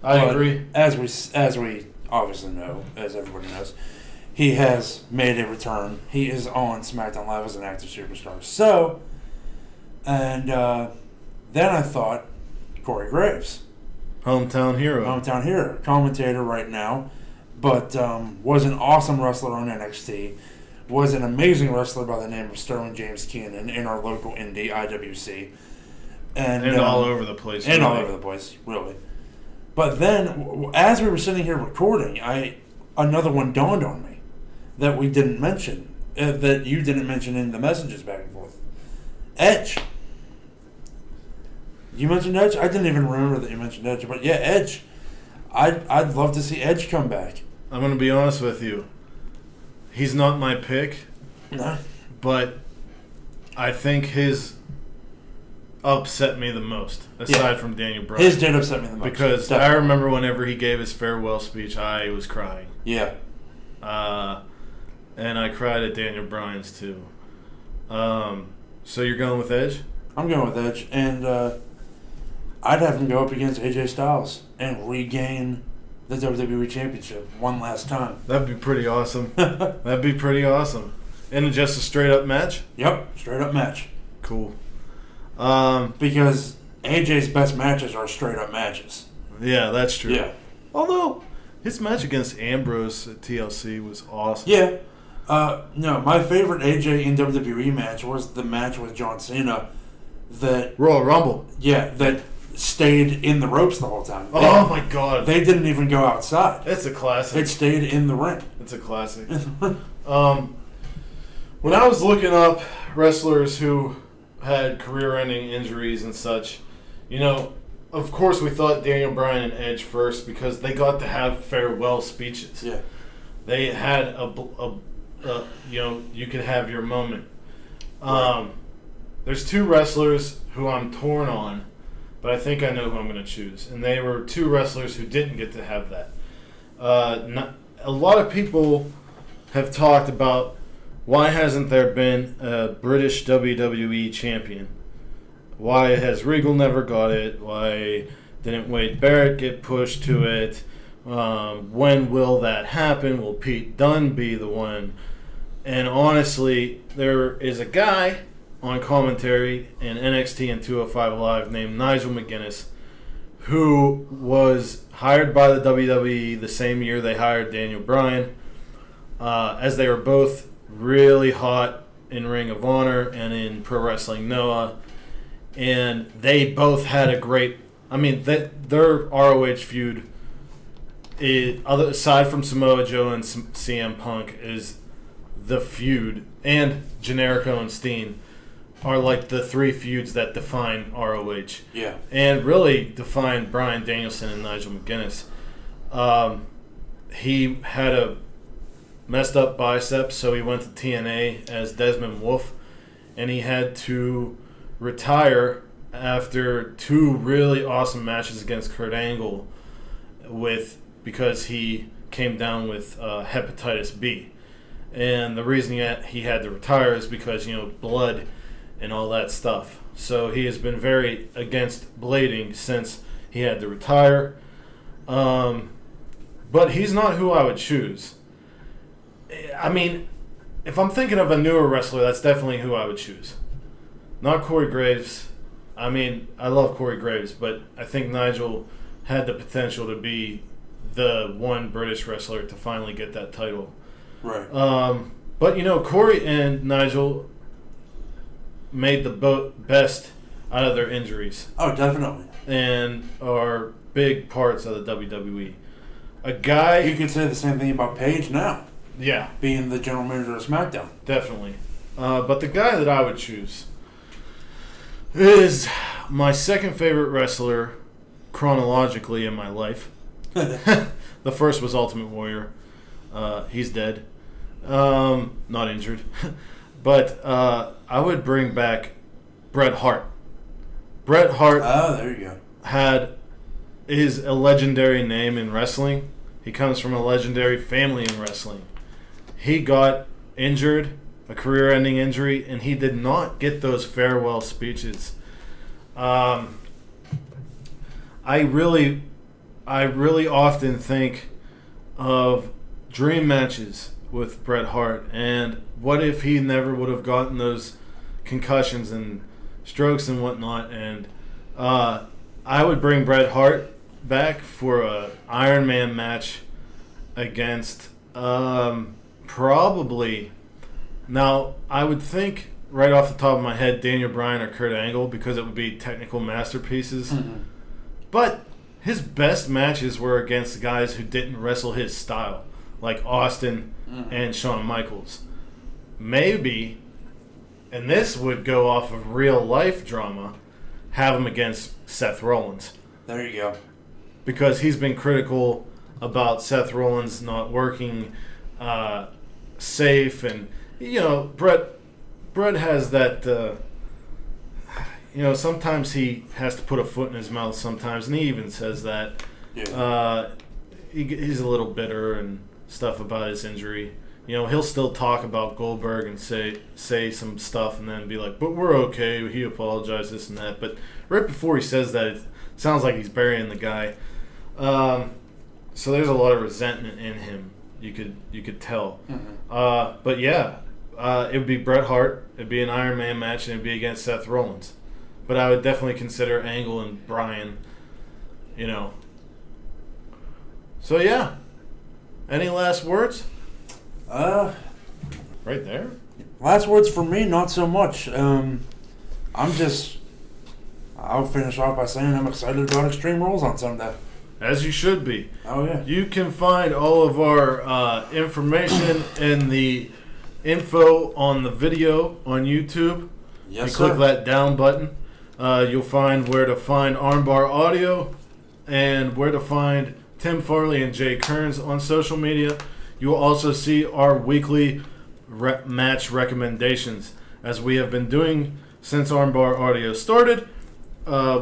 I agree. As we obviously know, as everybody knows, he has made a return. He is on SmackDown Live as an active superstar. So, and then I thought Corey Graves. Hometown hero, commentator right now, but was an awesome wrestler on NXT, was an amazing wrestler by the name of Sterling James Keenan in our local indie, IWC. And all over the place. And all over the place, really. But then, as we were sitting here recording, another one dawned on me that we didn't mention, that you didn't mention in the messages back and forth. Edge. You mentioned Edge? I didn't even remember that you mentioned Edge. But yeah, Edge. I'd love to see Edge come back. I'm going to be honest with you. He's not my pick. No. But I think his upset me the most, aside from Daniel Bryan. His did upset me the most. Because definitely. I remember whenever he gave his farewell speech, I was crying. Yeah. And I cried at Daniel Bryan's too. So you're going with Edge? I'm going with Edge. And I'd have him go up against AJ Styles and regain the WWE Championship one last time. That'd be pretty awesome. That'd be pretty awesome. And just a straight-up match? Yep, straight-up match. Cool. Because AJ's best matches are straight-up matches. Yeah, that's true. Yeah. Although, his match against Ambrose at TLC was awesome. Yeah. No, my favorite AJ in WWE match was the match with John Cena that... Royal Rumble. Yeah, that stayed in the ropes the whole time. Oh, my God. They didn't even go outside. It's a classic. It stayed in the ring. It's a classic. When I was looking up wrestlers who had career-ending injuries and such, of course we thought Daniel Bryan and Edge first because they got to have farewell speeches. Yeah. They had you could have your moment. There's two wrestlers who I'm torn on, but I think I know who I'm going to choose. And they were two wrestlers who didn't get to have that. A lot of people have talked about why hasn't there been a British WWE champion? Why has Regal never got it? Why Didn't Wade Barrett get pushed to it? When will that happen? Will Pete Dunne be the one? And honestly, there is a guy on commentary in NXT and 205 Live named Nigel McGuinness, who was hired by the WWE the same year they hired Daniel Bryan, as they were both really hot in Ring of Honor and in Pro Wrestling Noah. And they both had a great... I mean, their ROH feud, aside from Samoa Joe and CM Punk, is the feud, and Generico and Steen are like the three feuds that define ROH. Yeah. And really define Bryan Danielson and Nigel McGuinness. He had a messed up bicep, so he went to TNA as Desmond Wolfe, and he had to retire after 2 really awesome matches against Kurt Angle because he came down with hepatitis B. And the reason he had to retire is because, blood and all that stuff. So he has been very against blading since he had to retire. But he's not who I would choose. I mean, if I'm thinking of a newer wrestler, that's definitely who I would choose. Not Corey Graves. I mean, I love Corey Graves, but I think Nigel had the potential to be the one British wrestler to finally get that title. Right. But, Corey and Nigel made the best out of their injuries. Oh, definitely. And are big parts of the WWE. A guy... You can say the same thing about Paige now. Yeah. Being the general manager of SmackDown. Definitely. But the guy that I would choose is my second favorite wrestler chronologically in my life. The first was Ultimate Warrior. He's dead. Not injured. But I would bring back Bret Hart. Bret Hart there you go. is a legendary name in wrestling. He comes from a legendary family in wrestling. He got injured, a career-ending injury, and he did not get those farewell speeches. I really often think of dream matches with Bret Hart, and what if he never would have gotten those concussions and strokes and whatnot. And I would bring Bret Hart back for a Iron Man match against probably, now I would think right off the top of my head Daniel Bryan or Kurt Angle, because it would be technical masterpieces. Mm-hmm. But his best matches were against guys who didn't wrestle his style, like Austin and Shawn Michaels. Maybe, and this would go off of real life drama, have him against Seth Rollins. There you go. Because he's been critical about Seth Rollins not working safe, and Bret has that. Sometimes he has to put a foot in his mouth sometimes, and he even says that. Yeah. He's a little bitter and stuff about his injury. He'll still talk about Goldberg and say some stuff and then be like, but we're okay, he apologized, this and that. But right before he says that, it sounds like he's burying the guy. So there's a lot of resentment in him. You could tell. Mm-hmm. But yeah, it would be Bret Hart. It'd be an Iron Man match, and it'd be against Seth Rollins. But I would definitely consider Angle and Bryan. So yeah. Any last words? Right there. Last words for me, not so much. I'll finish off by saying I'm excited about Extreme Rules on Sunday. As you should be. Oh, yeah. You can find all of our information and the info on the video on YouTube. Yes, you click that down button. You'll find where to find Armbar Audio and where to find Tim Farley and Jay Kearns on social media. You will also see our weekly match recommendations. As we have been doing since Armbar Audio started,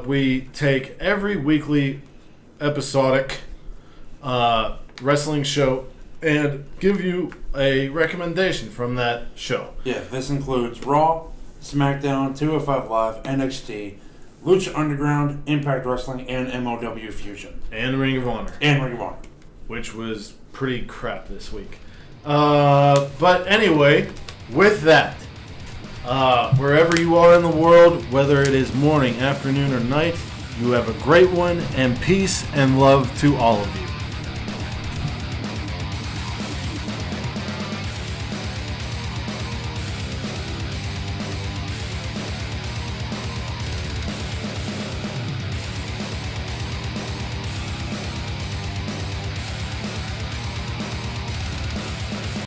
we take every weekly episodic wrestling show and give you a recommendation from that show. Yeah, this includes Raw, SmackDown, 205 Live, NXT, Lucha Underground, Impact Wrestling, and MOW Fusion. And Ring of Honor. And Ring of Honor. Which was pretty crap this week. But anyway, with that, wherever you are in the world, whether it is morning, afternoon, or night, you have a great one, and peace and love to all of you.